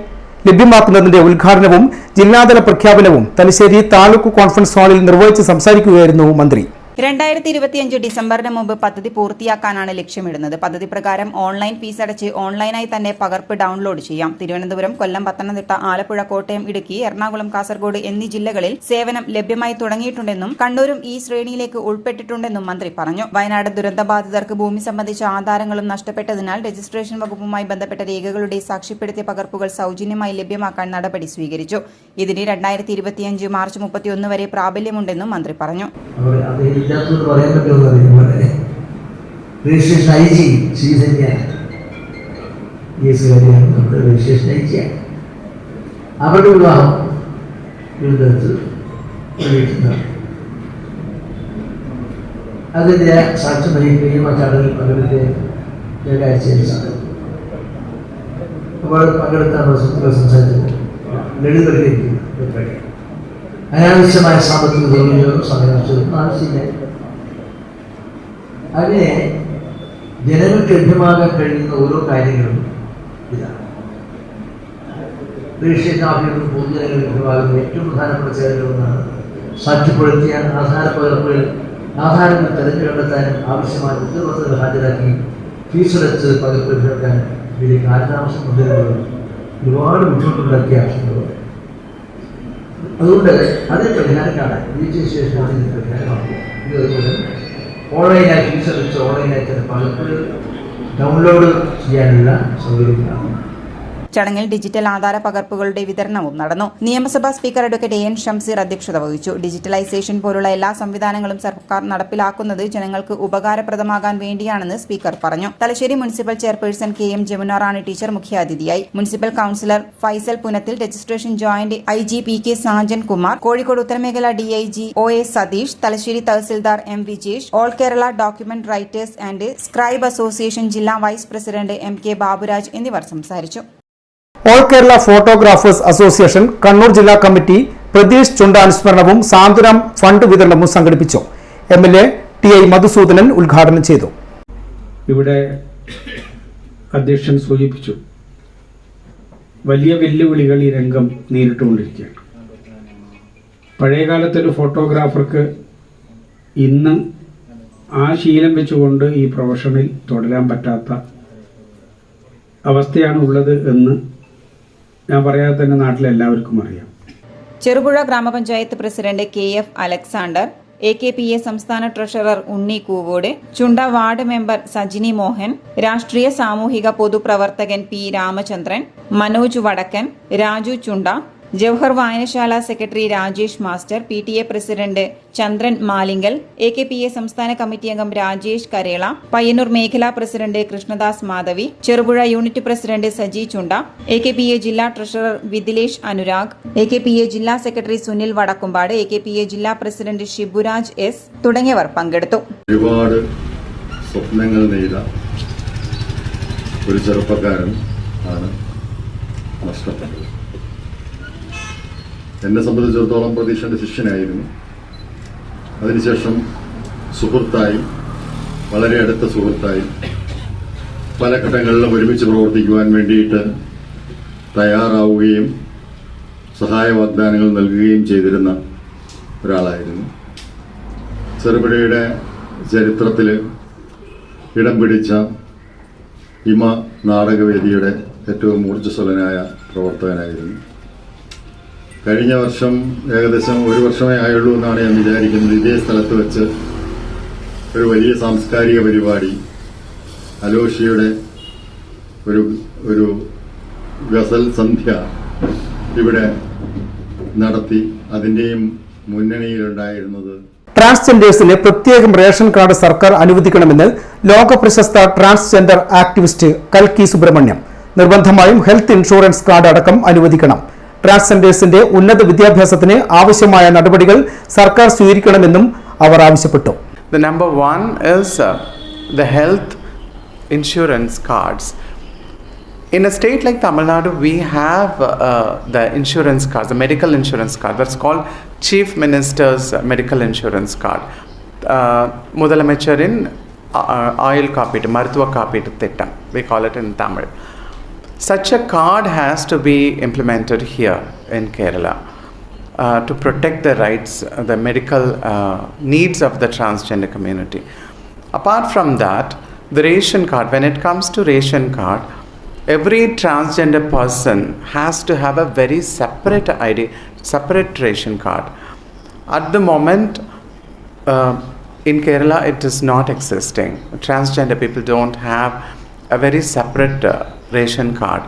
ലഭ്യമാക്കുന്നതിന്റെ ഉദ്ഘാടനവും ജില്ലാതല പ്രഖ്യാപനവും തലശ്ശേരി താലൂക്ക് കോൺഫറൻസ് ഹാളിൽ നിർവഹിച്ച് സംസാരിക്കുകയായിരുന്നു മന്ത്രി. 2025 ഡിസംബറിന് മുമ്പ് പദ്ധതി പൂർത്തിയാക്കാനാണ് ലക്ഷ്യമിടുന്നത്. പദ്ധതി പ്രകാരം ഓൺലൈൻ ഫീസ് അടച്ച് ഓൺലൈനായി തന്നെ പകർപ്പ് ഡൗൺലോഡ് ചെയ്യാം. തിരുവനന്തപുരം, കൊല്ലം, പത്തനംതിട്ട, ആലപ്പുഴ, കോട്ടയം, ഇടുക്കി, എറണാകുളം, കാസർഗോഡ് എന്നീ ജില്ലകളിൽ സേവനം ലഭ്യമായി തുടങ്ങിയിട്ടുണ്ടെന്നും കണ്ണൂരും ഈ ശ്രേണിയിലേക്ക് ഉൾപ്പെട്ടിട്ടുണ്ടെന്നും മന്ത്രി പറഞ്ഞു. വയനാട് ദുരന്തബാധിതർക്ക് ഭൂമി സംബന്ധിച്ച ആധാരങ്ങളും നഷ്ടപ്പെട്ടതിനാൽ രജിസ്ട്രേഷൻ വകുപ്പുമായി ബന്ധപ്പെട്ട രേഖകളുടെ സാക്ഷ്യപ്പെടുത്തിയ പകർപ്പുകൾ സൗജന്യമായി ലഭ്യമാക്കാൻ നടപടി സ്വീകരിച്ചു. ഇതിന് 2025 മാർച്ച് 31 വരെ പ്രാബല്യമുണ്ടെന്നും മന്ത്രി പറഞ്ഞു. അവരുടെ വിവാഹം അതിൻ്റെ സാക്ഷ്യം വഹിക്കുകയും ആ ചടങ്ങിൽ പങ്കെടുക്കുകയും വ്യാഴാഴ്ചയിൽ സാധിക്കും. അപ്പോൾ പങ്കെടുത്താണ് സംസാരിച്ചത്. ലളിതവൽക്കരിക്കും. അനാവശ്യമായ സാമ്പത്തിക ദുർവിനിയോഗം സംഘടിപ്പിച്ചതൊന്നും ആവശ്യമില്ല. അതിനെ ജനങ്ങൾക്ക് ലഭ്യമാകാൻ കഴിയുന്ന ഓരോ കാര്യങ്ങളും ഇതാണ്. രജിസ്ട്രേഷൻ ഓഫീസിൽ പൊതുജനങ്ങൾക്ക് ലഭ്യമാകുന്ന ഏറ്റവും പ്രധാനപ്പെട്ട സേവനങ്ങളാണ് സാക്ഷ്യപ്പെടുത്തിയ ആധാര പകർപ്പുകൾ. ആധാരങ്ങൾ തിരഞ്ഞെടുക്കാനും ആവശ്യമായ ഉദ്യോഗസ്ഥരെ ഹാജരാക്കി ഫീസ് അടച്ച് പകർപ്പ് ലഭ്യമാക്കാനും ഇതിൽ കാലതാമസം മുതലുകളും ഒരുപാട് ബുദ്ധിമുട്ടുണ്ടാക്കിയ ആവശ്യങ്ങളുണ്ട്. അതുകൊണ്ട് അതിന് പരിഹാരം കാണാൻ രജിസ്ട്രേഷൻ പരിഹാരമാക്കുക. ഇതുപോലെ ഓൺലൈനായി ഫീസ് അടച്ച് ഓൺലൈനായി തന്നെ പകർപ്പുകൾ ഡൗൺലോഡ് ചെയ്യാനുള്ള സൗകര്യങ്ങളാണ്. ചടങ്ങിൽ ഡിജിറ്റൽ ആധാര പകർപ്പുകളുടെ വിതരണവും നടന്നു. നിയമസഭാ സ്പീക്കർ അഡ്വക്കേറ്റ് എൻ ഷംസീർ അധ്യക്ഷത വഹിച്ചു. ഡിജിറ്റലൈസേഷൻ പോലുള്ള എല്ലാ സംവിധാനങ്ങളും സർക്കാർ നടപ്പിലാക്കുന്നത് ജനങ്ങൾക്ക് ഉപകാരപ്രദമാകാൻ വേണ്ടിയാണെന്ന് സ്പീക്കർ പറഞ്ഞു. Thalassery municipal chairperson KM Jamuna Rani teacher മുഖ്യാതിഥിയായി. Municipal councillor Faisal Punathil, registration joint IG PK Sajan Kumar, Kozhikode ഉത്തരമേഖല DIG OA Satheesh, Thalassery tahsildar M Vijesh, all Kerala document writers and scribe association ജില്ലാ വൈസ് പ്രസിഡന്റ് MK ബാബുരാജ് എന്നിവർ സംസാരിച്ചു. All Kerala photographers association Kannur ജില്ലാ കമ്മിറ്റി പ്രതീഷ് ചുണ്ട അനുസ്മരണവും സാന്ത്വനം ഫണ്ട് വിതരണവും സംഘടിപ്പിച്ചു. MLA TI മധുസൂദനൻ ഉദ്ഘാടനം ചെയ്തു. ഇവിടെ അധ്യക്ഷൻ സൂചിപ്പിച്ചു, വലിയ വെല്ലുവിളികൾ ഈ രംഗം നേരിട്ടുകൊണ്ടിരിക്കുകയാണ്. പഴയകാലത്തൊരു ഫോട്ടോഗ്രാഫർക്ക് ഇന്ന് ആ ശീലം വെച്ചുകൊണ്ട് ഈ പ്രൊഫഷനിൽ തുടരാൻ പറ്റാത്ത അവസ്ഥയാണ് ഉള്ളത് എന്ന് ഞാൻ പറയാതെ തന്നെ നാട്ടിലെല്ലാവർക്കും അറിയാം. ചെറുപുഴ ഗ്രാമപഞ്ചായത്ത് പ്രസിഡന്റ് KF അലക്സാണ്ടർ, AKPA സംസ്ഥാന ട്രഷറർ ഉണ്ണി കൂവോട്, ചുണ്ട വാർഡ് മെമ്പർ സജിനി മോഹൻ, രാഷ്ട്രീയ സാമൂഹിക പൊതുപ്രവർത്തകൻ P രാമചന്ദ്രൻ, മനോജ് വടക്കൻ, രാജു ചുണ്ട, ജവഹർ വായനശാല secretary Rajesh master, PTA president Chandran Malinkal, AKPA സംസ്ഥാന കമ്മിറ്റി അംഗം രാജേഷ് കരേള, പയ്യന്നൂർ മേഖലാ president Krishnadas Madhavi, Cherupuzha unit president Saji Chunda, AKPA ജില്ലാ ട്രഷറർ വിദിലേഷ് അനുരാഗ്, AKPA ജില്ലാ സെക്രട്ടറി സുനിൽ വടക്കുംപാട്, AKPA ജില്ലാ പ്രസിഡന്റ് ഷിബുരാജ് S തുടങ്ങിയവർ പങ്കെടുത്തു. ഒരുപാട് സ്വപ്നങ്ങൾ നെയ്ത ഒരു ചെറുപ്പക്കാരൻ ആണ് നഷ്ടപ്പെട്ടത്. എന്നെ സംബന്ധിച്ചിടത്തോളം പ്രതീക്ഷയുടെ ശിഷ്യനായിരുന്നു. അതിനുശേഷം സുഹൃത്തായി, വളരെ അടുത്ത സുഹൃത്തായി, പല ഘട്ടങ്ങളിലും ഒരുമിച്ച് പ്രവർത്തിക്കുവാൻ വേണ്ടിയിട്ട് തയ്യാറാവുകയും സഹായ വാഗ്ദാനങ്ങൾ നൽകുകയും ചെയ്തിരുന്ന ഒരാളായിരുന്നു. ചെറുപുഴയുടെ ചരിത്രത്തിൽ ഇടം പിടിച്ച ഹിമ നാടകവേദിയുടെ ഏറ്റവും ഊർജ്ജസ്വലനായ പ്രവർത്തകനായിരുന്നു. കഴിഞ്ഞ വർഷം ഏകദേശം 1 വർഷമേ ആയുള്ളൂ എന്നാണ് ഞാൻ വിചാരിക്കുന്നത്. ഇതേ സ്ഥലത്ത് വെച്ച് ഒരു വലിയ സാംസ്കാരിക പരിപാടി അലോഷിയുടെ ഒരു ഗസൽ സന്ധ്യ ഇവിടെ നടത്തി. അതിൻ്റെയും മുന്നണിയിലുണ്ടായിരുന്നത് ട്രാൻസ്ജെൻഡേഴ്സിന് പ്രത്യേകം റേഷൻ കാർഡ് സർക്കാർ അനുവദിക്കണമെന്ന് ലോക പ്രശസ്ത ട്രാൻസ്ജെൻഡർ ആക്ടിവിസ്റ്റ് കൽക്കി സുബ്രഹ്മണ്യം. നിർബന്ധമായും ഹെൽത്ത് ഇൻഷുറൻസ് കാർഡ് അടക്കം അനുവദിക്കണം. ട്രാൻസ്ജെൻഡേഴ്സിന്റെ ഉന്നത വിദ്യാഭ്യാസത്തിന് ആവശ്യമായ നടപടികൾ സർക്കാർ സ്വീകരിക്കണമെന്നും അവർ ആവശ്യപ്പെട്ടു. The number one is the health insurance cards. In a state like Tamil Nadu, we have the insurance cards, the medical insurance card. That's called Chief Minister's Medical Insurance Card. Mudalamacharin oil copy, Marthuva copy Thittam. We call it in Tamil. Such a card has to be implemented here in Kerala. to protect the rights, the medical needs of the transgender community. Apart from that, the ration card, when it comes to ration card, every transgender person has to have a very separate ID, separate ration card. At the moment, in Kerala, it is not existing. Transgender people don't have a very separate ration card.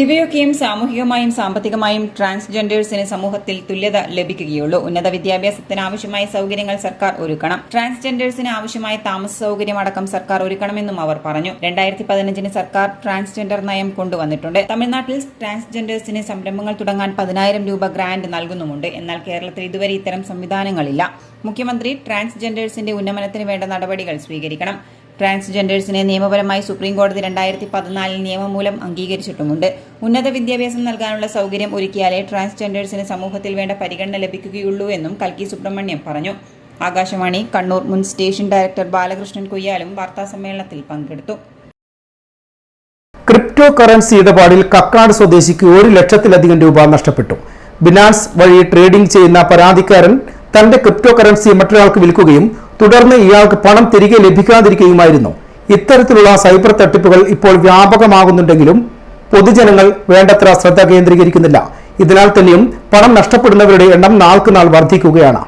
ഇവയൊക്കെയും സാമൂഹികമായും സാമ്പത്തികമായും ട്രാൻസ്ജെൻഡേഴ്സിന് സമൂഹത്തിൽ തുല്യത ലഭിക്കുകയുള്ളൂ. ഉന്നത വിദ്യാഭ്യാസത്തിന് ആവശ്യമായ സൗകര്യങ്ങൾ സർക്കാർ ഒരുക്കണം. ട്രാൻസ്ജെൻഡേഴ്സിന് ആവശ്യമായ താമസ സൗകര്യം അടക്കം സർക്കാർ ഒരുക്കണമെന്നും അവർ പറഞ്ഞു. 2015 സർക്കാർ ട്രാൻസ്ജെൻഡർ നയം കൊണ്ടുവന്നിട്ടുണ്ട്. തമിഴ്നാട്ടിൽ ട്രാൻസ്ജെൻഡേഴ്സിന് സംരംഭങ്ങൾ തുടങ്ങാൻ 10,000 രൂപ ഗ്രാന്റ് നൽകുന്നുമുണ്ട്. എന്നാൽ കേരളത്തിൽ ഇതുവരെ ഇത്തരം സംവിധാനങ്ങളില്ല. മുഖ്യമന്ത്രി ട്രാൻസ്ജെൻഡേഴ്സിന്റെ ഉന്നമനത്തിന് വേണ്ട നടപടികൾ സ്വീകരിക്കണം. ട്രാൻസ്ജെൻഡേഴ്സിനെ നിയമപരമായി സുപ്രീം കോടതി 2014 നിയമമൂലം അംഗീകരിച്ചിട്ടുമുണ്ട്. ഉന്നത വിദ്യാഭ്യാസം നൽകാനുള്ള സൗകര്യം ഒരുക്കിയാലേ ട്രാൻസ്ജെൻഡേഴ്സിന് സമൂഹത്തിൽ വേണ്ട പരിഗണന ലഭിക്കുകയുള്ളൂ എന്നും കൽക്കി സുബ്രഹ്മണ്യം പറഞ്ഞു. ആകാശവാണി കണ്ണൂർ മുൻ സ്റ്റേഷൻ ഡയറക്ടർ ബാലകൃഷ്ണൻ കൊയ്യാലും വാർത്താസമ്മേളനത്തിൽ പങ്കെടുത്തു. ക്രിപ്റ്റോ കറൻസി ഇടപാടിൽ കക്കാട് സ്വദേശിക്ക് 1 ലക്ഷത്തിലധികം രൂപ നഷ്ടപ്പെട്ടു. ബിനാൻസ് വഴി ട്രേഡിംഗ് ചെയ്യുന്ന പരാതിക്കാരൻ തന്റെ ക്രിപ്റ്റോ കറൻസി മറ്റൊരാൾക്ക് വിൽക്കുകയും തുടർന്ന് ഇയാൾക്ക് പണം തിരികെ ലഭിക്കാതിരിക്കുകയുമായിരുന്നു. ഇത്തരത്തിലുള്ള സൈബർ തട്ടിപ്പുകൾ ഇപ്പോൾ വ്യാപകമാകുന്നുണ്ടെങ്കിലും പൊതുജനങ്ങൾ വേണ്ടത്ര ശ്രദ്ധ കേന്ദ്രീകരിക്കുന്നില്ല. ഇതിനാൽ തന്നെയും പണം നഷ്ടപ്പെടുന്നവരുടെ എണ്ണം നാൾക്കുനാൾ വർദ്ധിക്കുകയാണ്.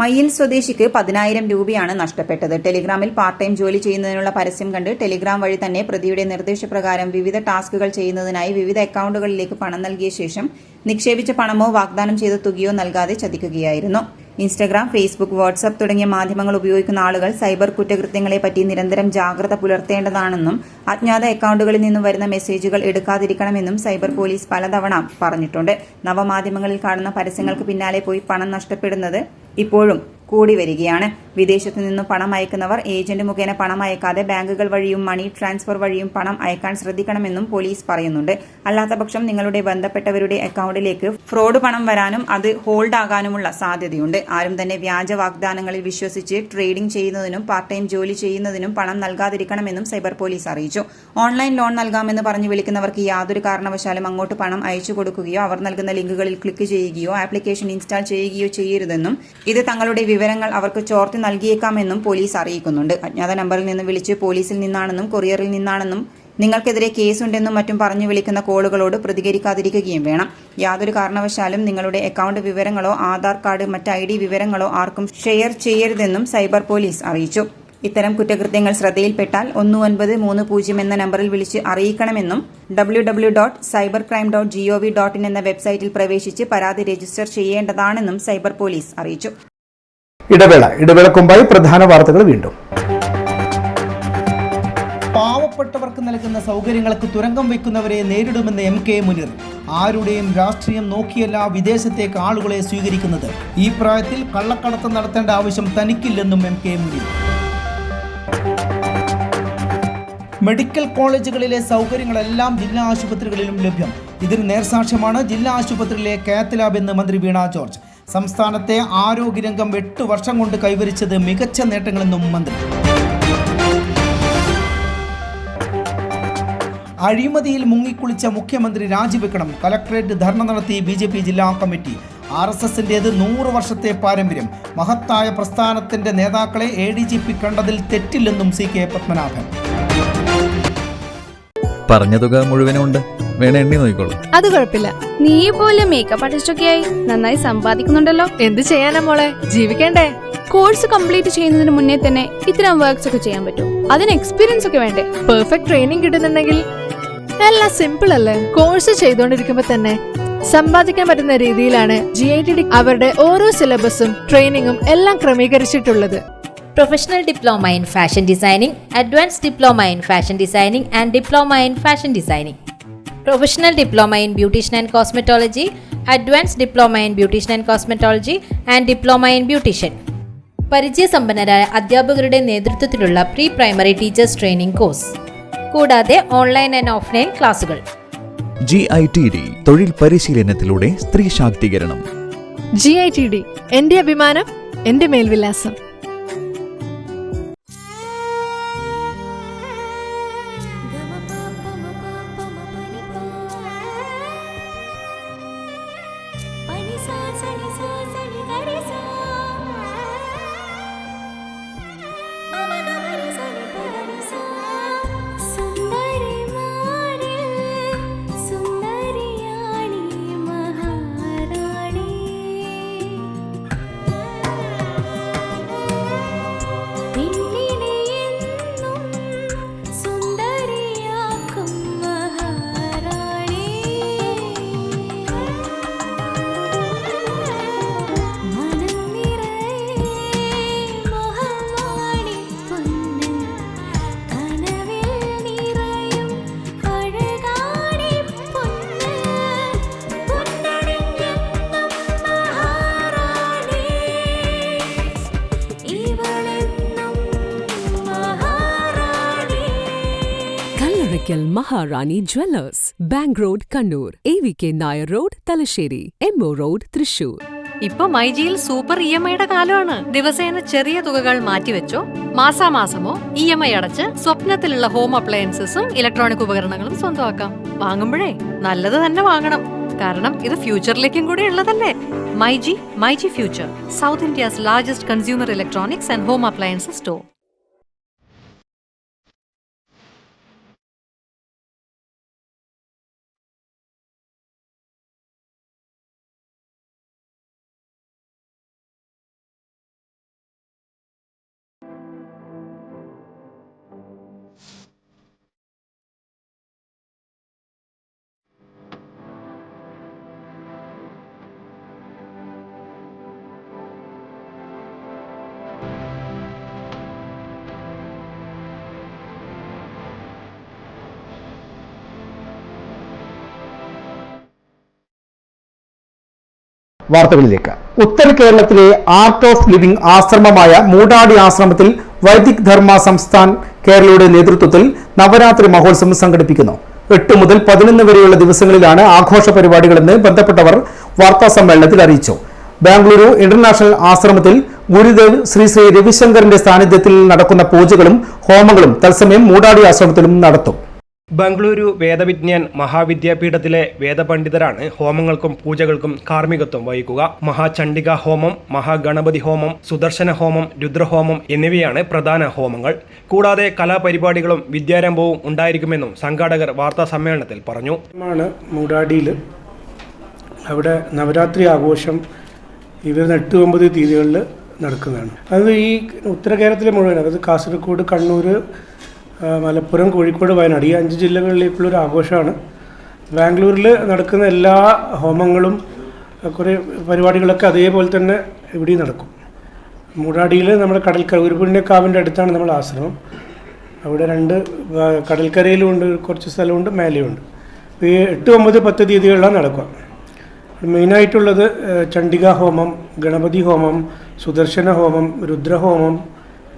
മയ്യിൽ സ്വദേശിക്ക് 10,000 രൂപയാണ് നഷ്ടപ്പെട്ടത്. ടെലിഗ്രാമിൽ പാർട്ട് ടൈം ജോലി ചെയ്യുന്നതിനുള്ള പരസ്യം കണ്ട് ടെലിഗ്രാം വഴി തന്നെ പ്രതിയുടെ നിർദ്ദേശപ്രകാരം വിവിധ ടാസ്കുകൾ ചെയ്യുന്നതിനായി വിവിധ അക്കൗണ്ടുകളിലേക്ക് പണം നൽകിയ ശേഷം നിക്ഷേപിച്ച പണമോ വാഗ്ദാനം ചെയ്ത തുകയോ നൽകാതെ ചതിക്കുകയായിരുന്നു. ഇൻസ്റ്റഗ്രാം, ഫേസ്ബുക്ക്, വാട്സ്ആപ്പ് തുടങ്ങിയ മാധ്യമങ്ങൾ ഉപയോഗിക്കുന്ന ആളുകൾ സൈബർ കുറ്റകൃത്യങ്ങളെപ്പറ്റി നിരന്തരം ജാഗ്രത പുലർത്തേണ്ടതാണെന്നും അജ്ഞാത അക്കൗണ്ടുകളിൽ നിന്നും വരുന്ന മെസ്സേജുകൾ എടുക്കാതിരിക്കണമെന്നും സൈബർ പോലീസ് പലതവണ പറഞ്ഞിട്ടുണ്ട്. നവമാധ്യമങ്ങളിൽ കാണുന്ന പരസ്യങ്ങൾക്ക് പിന്നാലെ പോയി പണം നഷ്ടപ്പെടുന്നത് ഇപ്പോഴും കൂടി വരികയാണ്. വിദേശത്തു നിന്നും പണം അയക്കുന്നവർ ഏജന്റ് മുഖേന പണം അയക്കാതെ ബാങ്കുകൾ വഴിയും മണി ട്രാൻസ്ഫർ വഴിയും പണം അയക്കാൻ ശ്രദ്ധിക്കണമെന്നും പോലീസ് പറയുന്നുണ്ട്. അല്ലാത്തപക്ഷം നിങ്ങളുടെ ബന്ധപ്പെട്ടവരുടെ അക്കൗണ്ടിലേക്ക് ഫ്രോഡ് പണം വരാനും അത് ഹോൾഡ് ആകാനുമുള്ള സാധ്യതയുണ്ട്. ആരും തന്നെ വ്യാജ വാഗ്ദാനങ്ങളിൽ വിശ്വസിച്ച് ട്രേഡിംഗ് ചെയ്യുന്നതിനും പാർട്ട് ടൈം ജോലി ചെയ്യുന്നതിനും പണം നൽകാതിരിക്കണമെന്നും സൈബർ പോലീസ് അറിയിച്ചു. ഓൺലൈൻ ലോൺ നൽകാമെന്ന് പറഞ്ഞ് വിളിക്കുന്നവർക്ക് യാതൊരു കാരണവശാലും അങ്ങോട്ട് പണം അയച്ചു കൊടുക്കുകയോ അവർ നൽകുന്ന ലിങ്കുകളിൽ ക്ലിക്ക് ചെയ്യുകയോ ആപ്ലിക്കേഷൻ ഇൻസ്റ്റാൾ ചെയ്യുകയോ ചെയ്യരുതെന്നും ഇത് തങ്ങളുടെ വിവരങ്ങൾ അവർക്ക് ചോർത്തി നൽകിയേക്കാമെന്നും പോലീസ് അറിയിക്കുന്നുണ്ട്. അജ്ഞാത നമ്പറിൽ നിന്ന് വിളിച്ച് പോലീസിൽ നിന്നാണെന്നും കൊറിയറിൽ നിന്നാണെന്നും നിങ്ങൾക്കെതിരെ കേസുണ്ടെന്നും മറ്റും പറഞ്ഞു വിളിക്കുന്ന കോളുകളോട് പ്രതികരിക്കാതിരിക്കുകയും വേണം. യാതൊരു കാരണവശാലും നിങ്ങളുടെ അക്കൗണ്ട് വിവരങ്ങളോ ആധാർ കാർഡ്, മറ്റ് ID വിവരങ്ങളോ ആർക്കും ഷെയർ ചെയ്യരുതെന്നും സൈബർ പോലീസ് അറിയിച്ചു. ഇത്തരം കുറ്റകൃത്യങ്ങൾ ശ്രദ്ധയിൽപ്പെട്ടാൽ 1930 എന്ന നമ്പറിൽ വിളിച്ച് അറിയിക്കണമെന്നും www.cybercrime.gov.in എന്ന വെബ്സൈറ്റിൽ പ്രവേശിച്ച് പരാതി രജിസ്റ്റർ ചെയ്യേണ്ടതാണെന്നും സൈബർ പോലീസ് അറിയിച്ചു. ഇടവേളക്കുമ്പായി പ്രധാന വാർത്തകൾ വീണ്ടും. പാവപ്പെട്ടവർക്ക് നൽകുന്ന സൗകര്യങ്ങൾക്ക് തുരങ്കം വയ്ക്കുന്നവരെ നേരിടുമെന്ന് MK മുനീർ. ആരുടെയും രാഷ്ട്രീയം നോക്കിയല്ല വിദേശത്തേക്ക് ആളുകളെ സ്വീകരിക്കുന്നത്. ഈ പ്രായത്തിൽ കള്ളക്കടത്ത് നടത്തേണ്ട ആവശ്യം തനിക്കില്ലെന്നും MK മുനീർ. മെഡിക്കൽ കോളേജുകളിലെ സൗകര്യങ്ങളെല്ലാം ജില്ലാ ആശുപത്രികളിലും ലഭ്യം. ഇതിന് നേർസാക്ഷ്യമാണ് ജില്ലാ ആശുപത്രിയിലെ കാത്ത് ലാബ് എന്ന് മന്ത്രി വീണ ജോർജ്. സംസ്ഥാനത്തെ ആരോഗ്യരംഗം 8 വർഷം കൊണ്ട് കൈവരിച്ചത് മികച്ച നേട്ടങ്ങളെന്നും മന്ത്രി. അഴിമതിയിൽ മുങ്ങിക്കുളിച്ച മുഖ്യമന്ത്രി രാജിവെക്കണം. കലക്ട്രേറ്റ് ധർണ നടത്തി BJP ജില്ലാ കമ്മിറ്റി. RSSന്റേത് 100 വർഷത്തെ പാരമ്പര്യം. മഹത്തായ പ്രസ്ഥാനത്തിന്റെ നേതാക്കളെ ADGP കണ്ടതിൽ തെറ്റില്ലെന്നും CK പത്മനാഭൻ. പറഞ്ഞ തുക മുഴുവനുണ്ട്, വേണേ എണ്ണി നോക്കിക്കോളൂ. അത് കുഴപ്പമില്ല. നീ പോലെ മേക്കപ്പ് ആർട്ടിസ്റ്റൊക്കെ ആയി നന്നായി സമ്പാദിക്കുന്നുണ്ടല്ലോ. എന്ത് ചെയ്യാനാ മോളെ, ജീവിക്കണ്ടേ? കോഴ്സ് കംപ്ലീറ്റ് ചെയ്യുന്നതിന് മുന്നേ തന്നെ ഇത്തരം വർക്ക്സ് ഒക്കെ ചെയ്യാൻ പറ്റും. അതിന് എക്സ്പീരിയൻസ് ഒക്കെ വേണ്ടേ? പെർഫെക്റ്റ് ട്രെയിനിങ് കിട്ടുന്നുണ്ടെങ്കിൽ എല്ലാം സിമ്പിൾ അല്ലേ? കോഴ്സ് ചെയ്തുകൊണ്ടിരിക്കുമ്പോ തന്നെ സമ്പാദിക്കാൻ പറ്റുന്ന രീതിയിലാണ് GITD അവരുടെ ഓരോ സിലബസും ട്രെയിനിങ്ങും എല്ലാം ക്രമീകരിച്ചിട്ടുള്ളത്. Professional Diploma in Fashion Designing, Advanced Diploma in Fashion Designing and Diploma in Fashion Designing. Professional Diploma in Beautician and Cosmetology, Advanced Diploma in Beautician and Cosmetology and Diploma in Beautician. പരിചയസമ്പന്നരായ അധ്യാപകരുടെ നേതൃത്വത്തിലുള്ള pre primary teachers training course, കൂടാതെ online and offline ക്ലാസുകൾ. GITD തൊഴിൽ പരിശീലനത്തിലൂടെ സ്ത്രീ ശാക്തീകരണം. GITD എന്റെ അഭിമാനം, എന്റെ മേൽവിലാസം. Pani sa Maharani Jewellers, Bank Road, Kannur, AVK Nair Road, Talasheri, MO Road, Thrissur. ഇപ്പൊ മൈജിയിൽ സൂപ്പർ EMIയുടെ കാലമാണ്. ദിവസേന ചെറിയ തുകകൾ മാറ്റിവെച്ചോ മാസാമാസമോ EMI അടച്ച് സ്വപ്നത്തിലുള്ള ഹോം അപ്ലയൻസസും ഇലക്ട്രോണിക് ഉപകരണങ്ങളും സ്വന്തമാക്കാം. വാങ്ങുമ്പോഴേ നല്ലത് തന്നെ വാങ്ങണം, കാരണം ഇത് ഫ്യൂച്ചറിലേക്കും കൂടി ഉള്ളതല്ലേ. MyG future, south India's largest consumer electronics and home appliances store. വാർത്തകളിലേക്ക്. ഉത്തര കേരളത്തിലെ ആർട്ട് ഓഫ് ലിവിംഗ് ആശ്രമമായ മൂടാടി ആശ്രമത്തിൽ വൈദിക് ധർമ്മ സംസ്ഥാൻ കേരളയുടെ നേതൃത്വത്തിൽ നവരാത്രി മഹോത്സവം സംഘടിപ്പിക്കുന്നു. 8 മുതൽ 11 വരെയുള്ള ദിവസങ്ങളിലാണ് ആഘോഷ പരിപാടികളെന്ന് ബന്ധപ്പെട്ടവർ വാർത്താ സമ്മേളനത്തിൽ അറിയിച്ചു. ബാംഗ്ലൂരു ഇന്റർനാഷണൽ ആശ്രമത്തിൽ ഗുരുദേവ് ശ്രീ രവിശങ്കറിന്റെ സാന്നിധ്യത്തിൽ നടക്കുന്ന പൂജകളും ഹോമങ്ങളും തത്സമയം മൂടാടി ആശ്രമത്തിലും നടത്തും. ബംഗളൂരു വേദവിജ്ഞാൻ മഹാവിദ്യാപീഠത്തിലെ വേദപണ്ഡിതരാണ് ഹോമങ്ങൾക്കും പൂജകൾക്കും കാർമ്മികത്വം വഹിക്കുക. മഹാചണ്ഡിക ഹോമം, മഹാഗണപതി ഹോമം, സുദർശന ഹോമം, രുദ്രഹോമം എന്നിവയാണ് പ്രധാന ഹോമങ്ങൾ. കൂടാതെ കലാപരിപാടികളും വിദ്യാരംഭവും ഉണ്ടായിരിക്കുമെന്നും സംഘാടകർ വാർത്താ സമ്മേളനത്തിൽ പറഞ്ഞു. മൂടാടിയിൽ അവിടെ നവരാത്രി ആഘോഷം ഈ വരുന്ന 8-9 തീയതികളിൽ നടക്കുന്നതാണ്. അത് ഈ ഉത്തര കേരളത്തിലെ മുഴുവൻ, അതായത് കാസർഗോഡ്, കണ്ണൂർ, മലപ്പുറം, കോഴിക്കോട്, വയനാട് ഈ 5 ജില്ലകളിലേക്കുള്ളൊരു ആഘോഷമാണ്. ബാംഗ്ലൂരിൽ നടക്കുന്ന എല്ലാ ഹോമങ്ങളും കുറേ പരിപാടികളൊക്കെ അതേപോലെ തന്നെ ഇവിടെയും നടക്കും. മൂടാടിയിൽ നമ്മുടെ കടൽക്കര ഉരുപുണ്യക്കാവിൻ്റെ അടുത്താണ് നമ്മൾ ആശ്രമം. അവിടെ 2 കടൽക്കരയിലും ഉണ്ട്, കുറച്ച് സ്ഥലമുണ്ട്, മേലെയുണ്ട്. ഈ 8, 9, 10 തീയതികളിലാണ് നടക്കുക. മെയിനായിട്ടുള്ളത് ചണ്ഡിക ഹോമം, ഗണപതി ഹോമം, സുദർശന ഹോമം, രുദ്രഹോമം,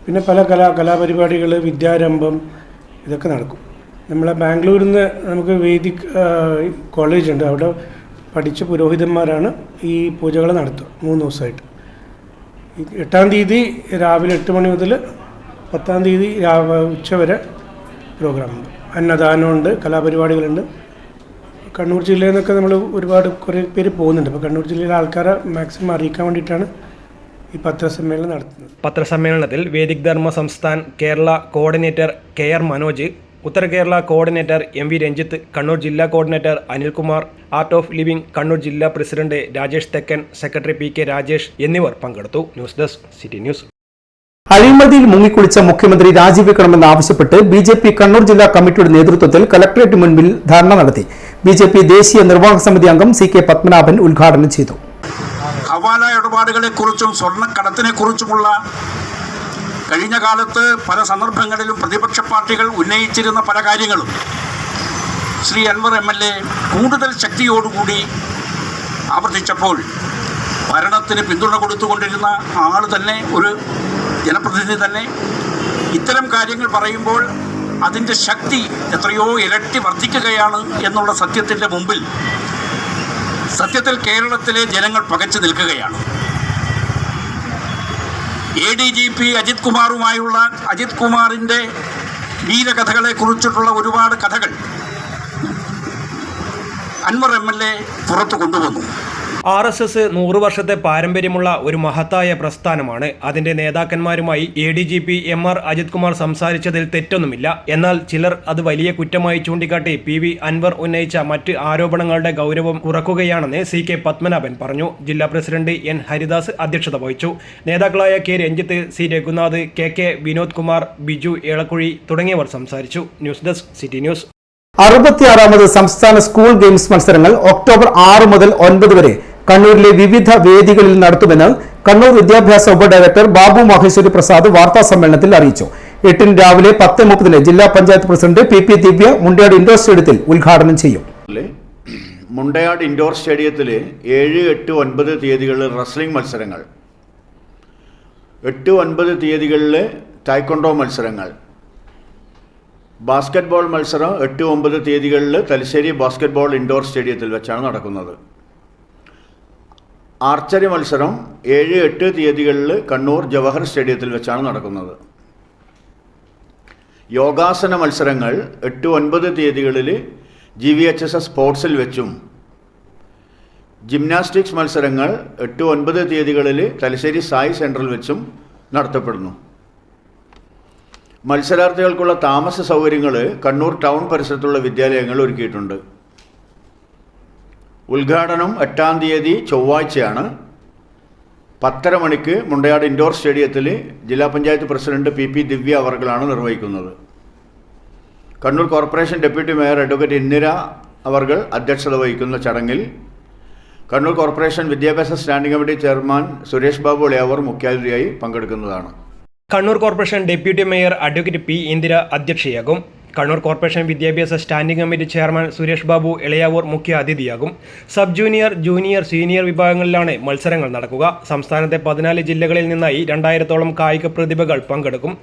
പിന്നെ പല കലാപരിപാടികൾ, വിദ്യാരംഭം ഇതൊക്കെ നടക്കും. നമ്മളെ ബാംഗ്ലൂരിൽ നിന്ന് നമുക്ക് വേദിക് കോളേജ് ഉണ്ട്, അവിടെ പഠിച്ച പുരോഹിതന്മാരാണ് ഈ പൂജകൾ നടത്തുക 3 ദിവസമായിട്ട്. 8-ാം തീയതി രാവിലെ 8 മണി മുതൽ 10-ാം തീയതി ഉച്ചവരെ പ്രോഗ്രാമുണ്ട്. അന്നദാനമുണ്ട്, കലാപരിപാടികളുണ്ട്. കണ്ണൂർ ജില്ലയിൽ നിന്നൊക്കെ നമ്മൾ കുറേ പേര് പോകുന്നുണ്ട്. അപ്പോൾ കണ്ണൂർ ജില്ലയിലെ ആൾക്കാരെ മാക്സിമം അറിയിക്കാൻ വേണ്ടിയിട്ടാണ് ഈ പത്രസമ്മേളനം നടത്തുന്നത്. പത്രസമ്മേളനത്തിൽ വേദിക് ധർമ്മ സംസ്ഥാൻ കേരള കോർഡിനേറ്റർ KR മനോജ്, ഉത്തര കേരള കോർഡിനേറ്റർ MV രഞ്ജിത്ത്, കണ്ണൂർ ജില്ലാ coordinator Anilkumar, art of living Kannur ജില്ലാ പ്രസിഡന്റ് രാജേഷ് തെക്കൻ, സെക്രട്ടറി PK രാജേഷ് എന്നിവർ പങ്കെടുത്തു. News desk city news. അഴിമതിയിൽ മുങ്ങിക്കുളിച്ച മുഖ്യമന്ത്രി രാജിവെക്കണമെന്നാവശ്യപ്പെട്ട് BJP കണ്ണൂർ ജില്ലാ കമ്മിറ്റിയുടെ നേതൃത്വത്തിൽ കലക്ടറേറ്റ് മുൻപിൽ ധർണ നടത്തി. BJP ദേശീയ നിർവാഹക സമിതി അംഗം CK പത്മനാഭൻ ഉദ്ഘാടനം ചെയ്തു. ഹവാല ഇടപാടുകളെ കുറിച്ചും സ്വർണ്ണക്കടത്തിനെ കുറിച്ചുമുള്ള കഴിഞ്ഞ കാലത്ത് പല സന്ദർഭങ്ങളിലും പ്രതിപക്ഷ പാർട്ടികൾ ഉന്നയിച്ചിരുന്ന പല കാര്യങ്ങളും ശ്രീ അൻവർ MLA കൂടുതൽ ശക്തിയോടുകൂടി ആവർത്തിച്ചപ്പോൾ ഭരണത്തിന് പിന്തുണ കൊടുത്തുകൊണ്ടിരുന്ന ആൾ തന്നെ, ഒരു ജനപ്രതിനിധി തന്നെ ഇത്തരം കാര്യങ്ങൾ പറയുമ്പോൾ അതിൻ്റെ ശക്തി എത്രയോ ഇരട്ടി വർദ്ധിക്കുകയാണ് എന്നുള്ള സത്യത്തിൻ്റെ മുമ്പിൽ സത്യത്തിൽ കേരളത്തിലെ ജനങ്ങൾ പകച്ചു നിൽക്കുകയാണ്. ADGP അജിത് കുമാറുമായുള്ള അജിത് കുമാറിൻ്റെ വീരകഥകളെ കുറിച്ചിട്ടുള്ള ഒരുപാട് കഥകൾ അൻവർ MLA പുറത്തു കൊണ്ടുവന്നു. RSS 100 വർഷത്തെ പാരമ്പര്യമുള്ള ഒരു മഹത്തായ പ്രസ്ഥാനമാണ്. അതിന്റെ നേതാക്കന്മാരുമായി ADGP MR അജിത് കുമാർ സംസാരിച്ചതിൽ തെറ്റൊന്നുമില്ല. എന്നാൽ ചിലർ അത് വലിയ കുറ്റമായി ചൂണ്ടിക്കാട്ടി PV അൻവർ ഉന്നയിച്ച മറ്റ് ആരോപണങ്ങളുടെ ഗൗരവം കുറക്കുകയാണെന്ന് CK പത്മനാഭൻ പറഞ്ഞു. ജില്ലാ പ്രസിഡന്റ് N ഹരിദാസ് അധ്യക്ഷത വഹിച്ചു. നേതാക്കളായ K Ranjith, C Raghunath, KK Vinod Kumar, Biju Elakkuzhi തുടങ്ങിയവർ സംസാരിച്ചു. News desk city news. 66ാമത് സംസ്ഥാന സ്കൂൾ ഗെയിംസ് മത്സരങ്ങൾ ഒക്ടോബർ 6 മുതൽ 9 വരെ കണ്ണൂരിലെ വിവിധ വേദികളിൽ നടത്തുമെന്ന് കണ്ണൂർ വിദ്യാഭ്യാസ ഉപഡയറക്ടർ ബാബു മഹേശ്വരി പ്രസാദ് വാർത്താ സമ്മേളനത്തിൽ അറിയിച്ചു. 8 രാവിലെ 10:30 ജില്ലാ പഞ്ചായത്ത് പ്രസിഡന്റ് PP ദിവ്യ മുണ്ടയാട് ഇൻഡോർ സ്റ്റേഡിയത്തിൽ ഉദ്ഘാടനം ചെയ്യും. മുണ്ടയാട് ഇൻഡോർ സ്റ്റേഡിയത്തിൽ 7, 8, 9 തീയതികളിൽ റെസ്ലിംഗ് മത്സരങ്ങൾ, 8, 9 തീയതികളിൽ ടൈക്കൊണ്ടോ മത്സരങ്ങൾ, ബാസ്ക്കറ്റ്ബോൾ മത്സരം 8-9 തീയതികളിൽ തലശ്ശേരി ബാസ്ക്കറ്റ്ബോൾ ഇൻഡോർ സ്റ്റേഡിയത്തിൽ വെച്ചാണ് നടക്കുന്നത്. ആർച്ചറി മത്സരം 7-8 തീയതികളിൽ കണ്ണൂർ ജവഹർ സ്റ്റേഡിയത്തിൽ വെച്ചാണ് നടക്കുന്നത്. യോഗാസന മത്സരങ്ങൾ 8-9 തീയതികളിൽ GVHSS സ്പോർട്സിൽ വെച്ചും ജിംനാസ്റ്റിക്സ് മത്സരങ്ങൾ 8-9 തീയതികളിൽ തലശ്ശേരി സായി സെൻറ്ററിൽ വെച്ചും നടത്തപ്പെടുന്നു. മത്സരാർത്ഥികൾക്കുള്ള താമസ സൗകര്യങ്ങൾ കണ്ണൂർ ടൗൺ പരിസരത്തുള്ള വിദ്യാലയങ്ങൾ ഒരുക്കിയിട്ടുണ്ട്. ഉദ്ഘാടനം 8-ാം തീയതി ചൊവ്വാഴ്ചയാണ്. 10:30 മണിക്ക് മുണ്ടയാട് ഇൻഡോർ സ്റ്റേഡിയത്തിൽ ജില്ലാ പഞ്ചായത്ത് പ്രസിഡന്റ് PP ദിവ്യ അവർകളാണ് നിർവഹിക്കുന്നത്. Kannur corporation deputy mayor advocate Indira അവർകൾ അധ്യക്ഷത വഹിക്കുന്ന ചടങ്ങിൽ കണ്ണൂർ കോർപ്പറേഷൻ വിദ്യാഭ്യാസ standing committee chairman Suresh Babu Elayavoor മുഖ്യാതിഥിയായി പങ്കെടുക്കുന്നതാണ്. Kannur corporation deputy mayor advocate P Indira അധ്യക്ഷയാകും. കണ്ണൂർ കോർപ്പറേഷൻ വിദ്യാഭ്യാസ standing committee chairman Suresh Babu Elayavoor മുഖ്യ അതിഥിയാകും. സബ് ജൂനിയർ, ജൂനിയർ, സീനിയർ വിഭാഗങ്ങളിലാണ് മത്സരങ്ങൾ നടക്കുക. സംസ്ഥാനത്തെ 14 ജില്ലകളിൽ നിന്നായി 2000-ഓളം കായിക പ്രതിഭകൾ പങ്കെടുക്കും.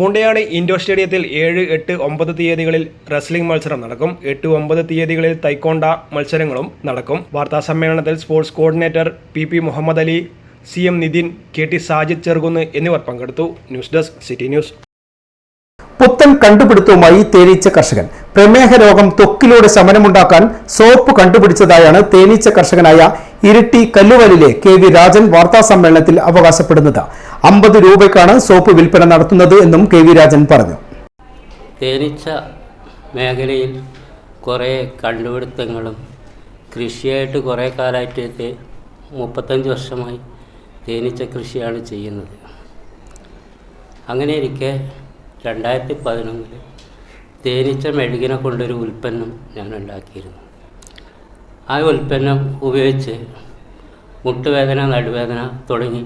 മുണ്ടയാട് ഇൻഡോർ സ്റ്റേഡിയത്തിൽ 7, 8, 9 തീയതികളിൽ റെസ്ലിംഗ് മത്സരം നടക്കും. 8, 9 തീയതികളിൽ തൈക്കോണ്ട മത്സരങ്ങളും നടക്കും. വാർത്താ സമ്മേളനത്തിൽ sports coordinator PP Muhammad Ali, CM Nithin, KT Sajid Cherukunnu എന്നിവർ പങ്കെടുത്തു. News desk city news. പുത്തൻ കണ്ടുപിടുത്തവുമായി തേനീച്ച കർഷകൻ. പ്രമേഹ രോഗം ത്വക്കിലൂടെ ശമനമുണ്ടാക്കാൻ സോപ്പ് കണ്ടുപിടിച്ചതായാണ് തേനീച്ച കർഷകനായ ഇരിട്ടി കല്ലുവലിലെ KV രാജൻ വാർത്താസമ്മേളനത്തിൽ അവകാശപ്പെടുന്നത്. 50 രൂപയ്ക്കാണ് സോപ്പ് വിൽപ്പന നടത്തുന്നത് എന്നും KV രാജൻ പറഞ്ഞു. തേനീച്ച മേഖലയിൽ കുറേ കണ്ടുപിടുത്തങ്ങളും കൃഷിയായിട്ട് കുറേ കാലമായിട്ട് 35 വർഷമായി തേനീച്ച കൃഷിയാണ് ചെയ്യുന്നത്. അങ്ങനെ ഇരിക്കെ 2011 തേനീച്ച മെഴുകിനെ കൊണ്ടൊരു ഉൽപ്പന്നം ഞാൻ ഉണ്ടാക്കിയിരുന്നു. ആ ഉൽപ്പന്നം ഉപയോഗിച്ച് മുട്ടുവേദന, നടുവേദന തുടങ്ങി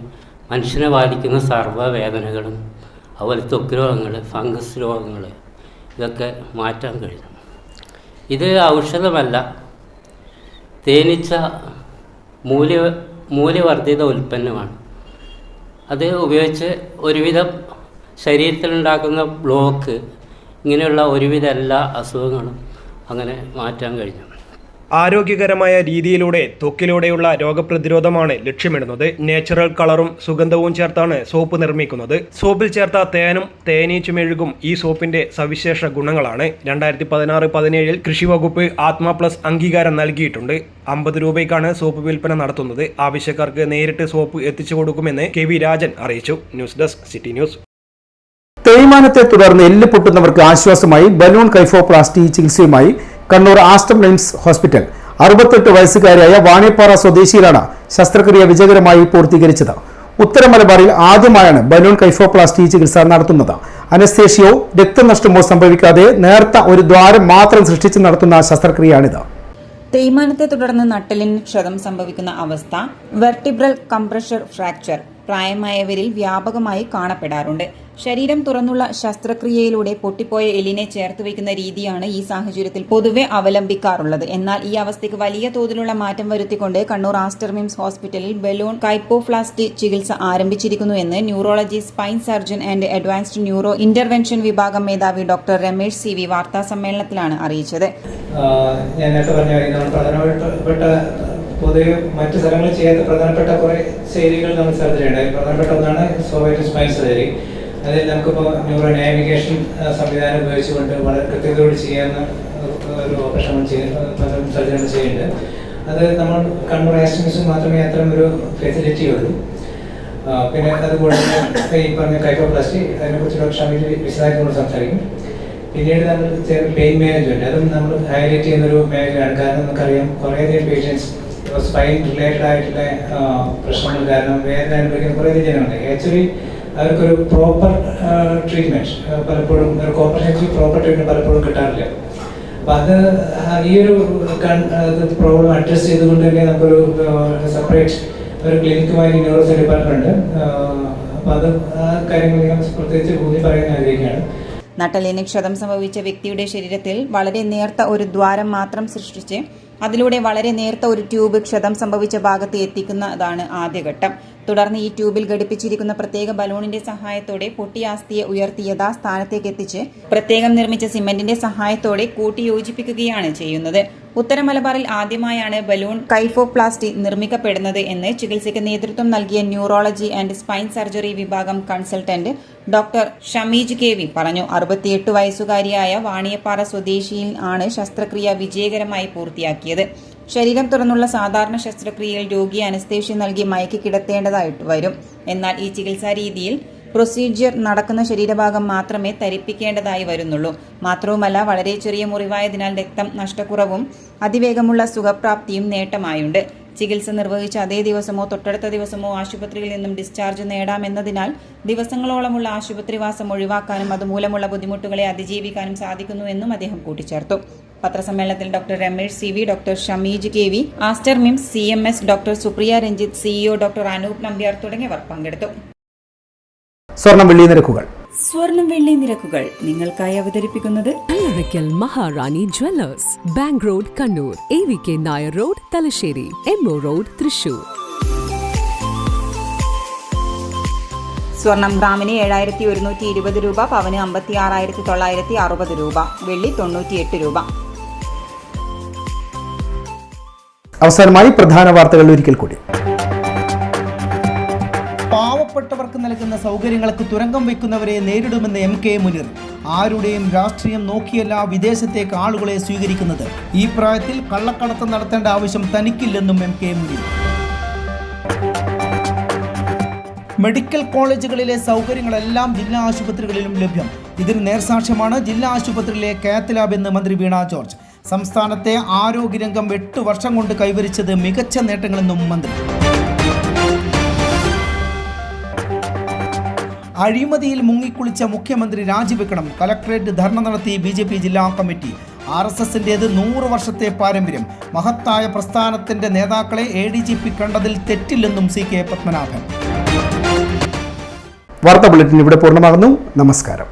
മനുഷ്യനെ ബാധിക്കുന്ന സർവ്വവേദനകളും അതുപോലെ ത്വക്ക് രോഗങ്ങൾ, ഫംഗസ് രോഗങ്ങൾ ഇതൊക്കെ മാറ്റാൻ കഴിഞ്ഞു. ഇത് ഔഷധമല്ല, തേനീച്ച മൂല്യവർദ്ധിത ഉൽപ്പന്നമാണ്. അത് ഉപയോഗിച്ച് ഒരുവിധം ശരീരത്തിലുണ്ടാക്കുന്ന ബ്ലോക്ക്, ഇങ്ങനെയുള്ള ഒരുവിധ എല്ലാ അസുഖങ്ങളും അങ്ങനെ മാറ്റാൻ കഴിഞ്ഞു. ആരോഗ്യകരമായ രീതിയിലൂടെ ത്വക്കിലൂടെയുള്ള രോഗപ്രതിരോധമാണ് ലക്ഷ്യമിടുന്നത്. നാച്ചുറൽ കളറും സുഗന്ധവും ചേർത്താണ് സോപ്പ് നിർമ്മിക്കുന്നത്. സോപ്പിൽ ചേർത്ത തേനും തേനീച്ചമെഴുകും ഈ സോപ്പിന്റെ സവിശേഷ ഗുണങ്ങളാണ്. 2016-17 കൃഷി വകുപ്പ് ആത്മ പ്ലസ് അംഗീകാരം നൽകിയിട്ടുണ്ട്. 50 രൂപയ്ക്കാണ് സോപ്പ് വിൽപ്പന നടത്തുന്നത്. ആവശ്യക്കാർക്ക് നേരിട്ട് സോപ്പ് എത്തിച്ചു കൊടുക്കുമെന്ന് KV രാജൻ അറിയിച്ചു. News desk city news. തേയ്മാനത്തെ തുടർന്ന് എല്ല് പൊട്ടുന്നവർക്ക് ആശ്വാസമായി ബലൂൺ കൈഫോപ്ലാസ്റ്റി ചികിത്സയുമായി കണ്ണൂർ ആസ്റ്റർ മിംസ് ഹോസ്പിറ്റൽ. 68 വയസ്സുകാരിയായ വാണിയപ്പാറ സ്വദേശിയിലാണ് ശസ്ത്രക്രിയ വിജയകരമായി പൂർത്തീകരിച്ചത്. ഉത്തര മലബാറിൽ ആദ്യമായാണ് ബലൂൺ കൈഫോപ്ലാസ്റ്റി ചികിത്സ നടത്തുന്നത്. അനസ്തേഷ്യയോ രക്തനഷ്ടമോ സംഭവിക്കാതെ നേർത്ത ഒരു ദ്വാരം മാത്രം സൃഷ്ടിച്ച് നടത്തുന്ന ശസ്ത്രക്രിയയാണിത്. തേയ്മാനത്തെ തുടർന്ന് നട്ടെല്ലിന് ക്ഷതം സംഭവിക്കുന്ന അവസ്ഥ വെർട്ടിബ്രൽ കംപ്രഷർ ഫ്രാക്ചർ പ്രായമായവരിൽ വ്യാപകമായി കാണപ്പെടാറുണ്ട്. ശരീരം തുറന്നുള്ള ശസ്ത്രക്രിയയിലൂടെ പൊട്ടിപ്പോയ എല്ലിനെ ചേർത്ത് വയ്ക്കുന്ന രീതിയാണ് ഈ സാഹചര്യത്തിൽ പൊതുവെ അവലംബിക്കാറുള്ളത്. എന്നാൽ ഈ അവസ്ഥയ്ക്ക് വലിയ തോതിലുള്ള മാറ്റം വരുത്തിക്കൊണ്ട് കണ്ണൂർ ആസ്റ്റർ മിംസ് ഹോസ്പിറ്റലിൽ ബലൂൺ കൈപ്പോപ്ലാസ്റ്റി ചികിത്സ ആരംഭിച്ചിരിക്കുന്നു എന്ന് neurology, spine surgeon and advanced neuro intervention വിഭാഗം മേധാവി ഡോക്ടർ രമേഷ് CV വാർത്താ സമ്മേളനത്തിലാണ് അറിയിച്ചത്. ഞാൻ നേരത്തെ പറഞ്ഞ പ്രധാനപ്പെട്ട പൊതുവെ മറ്റ് സ്ഥലങ്ങളിൽ ചെയ്യാത്ത പ്രധാനപ്പെട്ട കുറേ ശൈലികൾ നമ്മൾ സർജറിയുണ്ടായി. പ്രധാനപ്പെട്ട ഒന്നാണ് സോവൈറ്റ് സ്പൈൻ സർജറി. അതിൽ നമുക്കിപ്പോൾ ന്യൂറോ നാവിഗേഷൻ സംവിധാനം ഉപയോഗിച്ചുകൊണ്ട് വളരെ കൃത്യതയോട് ചെയ്യാവുന്ന ഒരു ഓപ്പറേഷൻ സർജറി ചെയ്യുന്നുണ്ട്. അത് നമ്മൾ കണ്ണൂർ ആസ്റ്റർ മിംസിൽ മാത്രമേ അത്തരം ഒരു ഫെസിലിറ്റി ഉള്ളൂ. പിന്നെ അതുകൂടാതെ ഈ പറഞ്ഞ കൈഫോപ്ലാസ്റ്റി, അതിനെക്കുറിച്ച് ഡോക്ടർ ഷമീൽ വിശദമായിട്ട് നമ്മൾ സംസാരിക്കും. പിന്നീട് നമ്മൾ പെയിൻ മാനേജ്മെൻറ്റ്, അതും നമ്മൾ ഹൈലൈറ്റ് ചെയ്യുന്നൊരു മേഖലയാണ്. കാരണം നമുക്കറിയാം കുറേയധികം പേഷ്യൻസ് സ്പൈൻ റിലേറ്റഡ് ആയിട്ടുള്ള പ്രശ്നങ്ങൾ കാരണം വേദന അനുഭവിക്കുന്ന കുറേയധികം ജനങ്ങളുണ്ട്. ആക്ച്വലി അവർക്കൊരു പ്രോപ്പർ ട്രീറ്റ്മെൻറ്റ് പലപ്പോഴും ഒരു കോംപ്രഹെൻസീവ് പ്രോപ്പർ ട്രീറ്റ്മെൻറ്റ് പലപ്പോഴും കിട്ടാറില്ല. അപ്പം അത് ഈ ഒരു പ്രോബ്ലം അഡ്രസ് ചെയ്തുകൊണ്ട് തന്നെ നമുക്കൊരു സെപ്പറേറ്റ് ഒരു ക്ലിനിക്കുമായി ന്യൂറോസർജറി ഡിപ്പാർട്ട്മെൻറ്റ് ഉണ്ട്. അപ്പം അത് ആ കാര്യങ്ങൾ ഞാൻ പ്രത്യേകിച്ച് ഊന്നി പറയാൻ ആഗ്രഹിക്കുകയാണ്. നട്ടെല്ലിന് ക്ഷതം സംഭവിച്ച വ്യക്തിയുടെ ശരീരത്തിൽ വളരെ നേർത്ത ഒരു ദ്വാരം മാത്രം സൃഷ്ടിച്ച് അതിലൂടെ വളരെ നേർത്ത ഒരു ട്യൂബ് ക്ഷതം സംഭവിച്ച ഭാഗത്ത് എത്തിക്കുന്നതാണ് ആദ്യഘട്ടം. തുടർന്ന് ഈ ട്യൂബിൽ ഘടിപ്പിച്ചിരിക്കുന്ന പ്രത്യേക ബലൂണിന്റെ സഹായത്തോടെ പൊട്ടിയ അസ്ഥിയെ ഉയർത്തി യഥാസ്ഥാനത്തേക്ക് എത്തിച്ച് പ്രത്യേകം നിർമ്മിച്ച സിമന്റിന്റെ സഹായത്തോടെ കൂട്ടിയോജിപ്പിക്കുകയാണ് ചെയ്യുന്നത്. ഉത്തര മലബാറിൽ ആദ്യമായാണ് ബലൂൺ കൈഫോപ്ലാസ്റ്റി നിർമ്മിക്കപ്പെടുന്നത് എന്ന് ചികിത്സയ്ക്ക് നേതൃത്വം നൽകിയ ന്യൂറോളജി ആൻഡ് സ്പൈൻ സർജറി വിഭാഗം കൺസൾട്ടന്റ് ഡോക്ടർ ഷമീജ് കെവി പറഞ്ഞു. 68 വയസ്സുകാരിയായ വാണിയപ്പാറ സ്വദേശിയിൽ ആണ് ശസ്ത്രക്രിയ വിജയകരമായി പൂർത്തിയാക്കിയത്. ശരീരം തുറന്നുള്ള സാധാരണ ശസ്ത്രക്രിയയിൽ രോഗിയെ അനസ്തേഷ്യ നൽകി മയക്കി കിടത്തേണ്ടതായിട്ട് വരും. എന്നാൽ ഈ ചികിത്സാ രീതിയിൽ പ്രൊസീജിയർ നടക്കുന്ന ശരീരഭാഗം മാത്രമേ തരിപ്പിക്കേണ്ടതായി വരുന്നുള്ളൂ. മാത്രവുമല്ല, വളരെ ചെറിയ മുറിവായതിനാൽ രക്തം നഷ്ടക്കുറവും അതിവേഗമുള്ള സുഖപ്രാപ്തിയും നേട്ടമായുണ്ട്. ചികിത്സ നിർവഹിച്ച അതേ ദിവസമോ തൊട്ടടുത്ത ദിവസമോ ആശുപത്രിയിൽ നിന്നും ഡിസ്ചാർജ് നേടാമെന്നതിനാൽ ദിവസങ്ങളോളമുള്ള ആശുപത്രിവാസം ഒഴിവാക്കാനും അതുമൂലമുള്ള ബുദ്ധിമുട്ടുകളെ അതിജീവിക്കാനും സാധിക്കുന്നുവെന്നും അദ്ദേഹം കൂട്ടിച്ചേർത്തു. പത്രസമ്മേളനത്തിൽ doctor Ramesh CV, doctor Shameej KV, Aster MIMS CMS doctor Supriya Ranjith, CEO doctor Anoop Nambiar തുടങ്ങിയവർ പങ്കെടുത്തു. സ്വർണം വെള്ളി നിരക്കുകൾ നിങ്ങൾക്കായി അവതരിപ്പിക്കുന്നത് Azhikkal Maharani jewellers, bank road Kannur, AVK Nair road Thalassery, MO road Thrissur. സ്വർണം ഗ്രാമിന് 7120 രൂപ, പവന് 56,960 രൂപ, വെള്ളി 98 രൂപ. അവസാനമായി പ്രധാന വാർത്തകൾ ഒരിക്കൽ കൂടി. പാവപ്പെട്ടവർക്ക് നൽകുന്ന സൗകര്യങ്ങൾക്ക് തുരങ്കം വയ്ക്കുന്നവരെ നേരിടുമെന്ന് MK മുനീർ. ആരുടെയും രാഷ്ട്രീയം നോക്കിയല്ല വിദേശത്തേക്ക് ആളുകളെ സ്വീകരിക്കുന്നത്. ഈ പ്രായത്തിൽ കള്ളക്കടത്ത് നടത്തേണ്ട ആവശ്യം തനിക്കില്ലെന്നും MK മുനീർ. മെഡിക്കൽ കോളേജുകളിലെ സൗകര്യങ്ങളെല്ലാം ജില്ലാ ആശുപത്രികളിലും ലഭ്യം. ഇതിന് നേർസാക്ഷ്യമാണ് ജില്ലാ ആശുപത്രിയിലെ കാത്ത് ലാബ് എന്ന് മന്ത്രി വീണ ജോർജ്. സംസ്ഥാനത്തെ ആരോഗ്യരംഗം 8 വർഷം കൊണ്ട് കൈവരിച്ചത് മികച്ച നേട്ടങ്ങളെന്നും മന്ത്രി. അഴിമതിയിൽ മുങ്ങിക്കുളിച്ച മുഖ്യമന്ത്രി രാജിവെക്കണം. കലക്ട്രേറ്റ് ധർണ നടത്തി BJP ജില്ലാ കമ്മിറ്റി. RSSന്റേത് 100 വർഷത്തെ പാരമ്പര്യം. മഹത്തായ പ്രസ്ഥാനത്തിന്റെ നേതാക്കളെ ADGP കണ്ടതിൽ തെറ്റില്ലെന്നും CK പത്മനാഭൻ. വാർത്താ ബുള്ളറ്റിൻ ഇവിടെ പൂർണ്ണമാകുന്നു. നമസ്കാരം.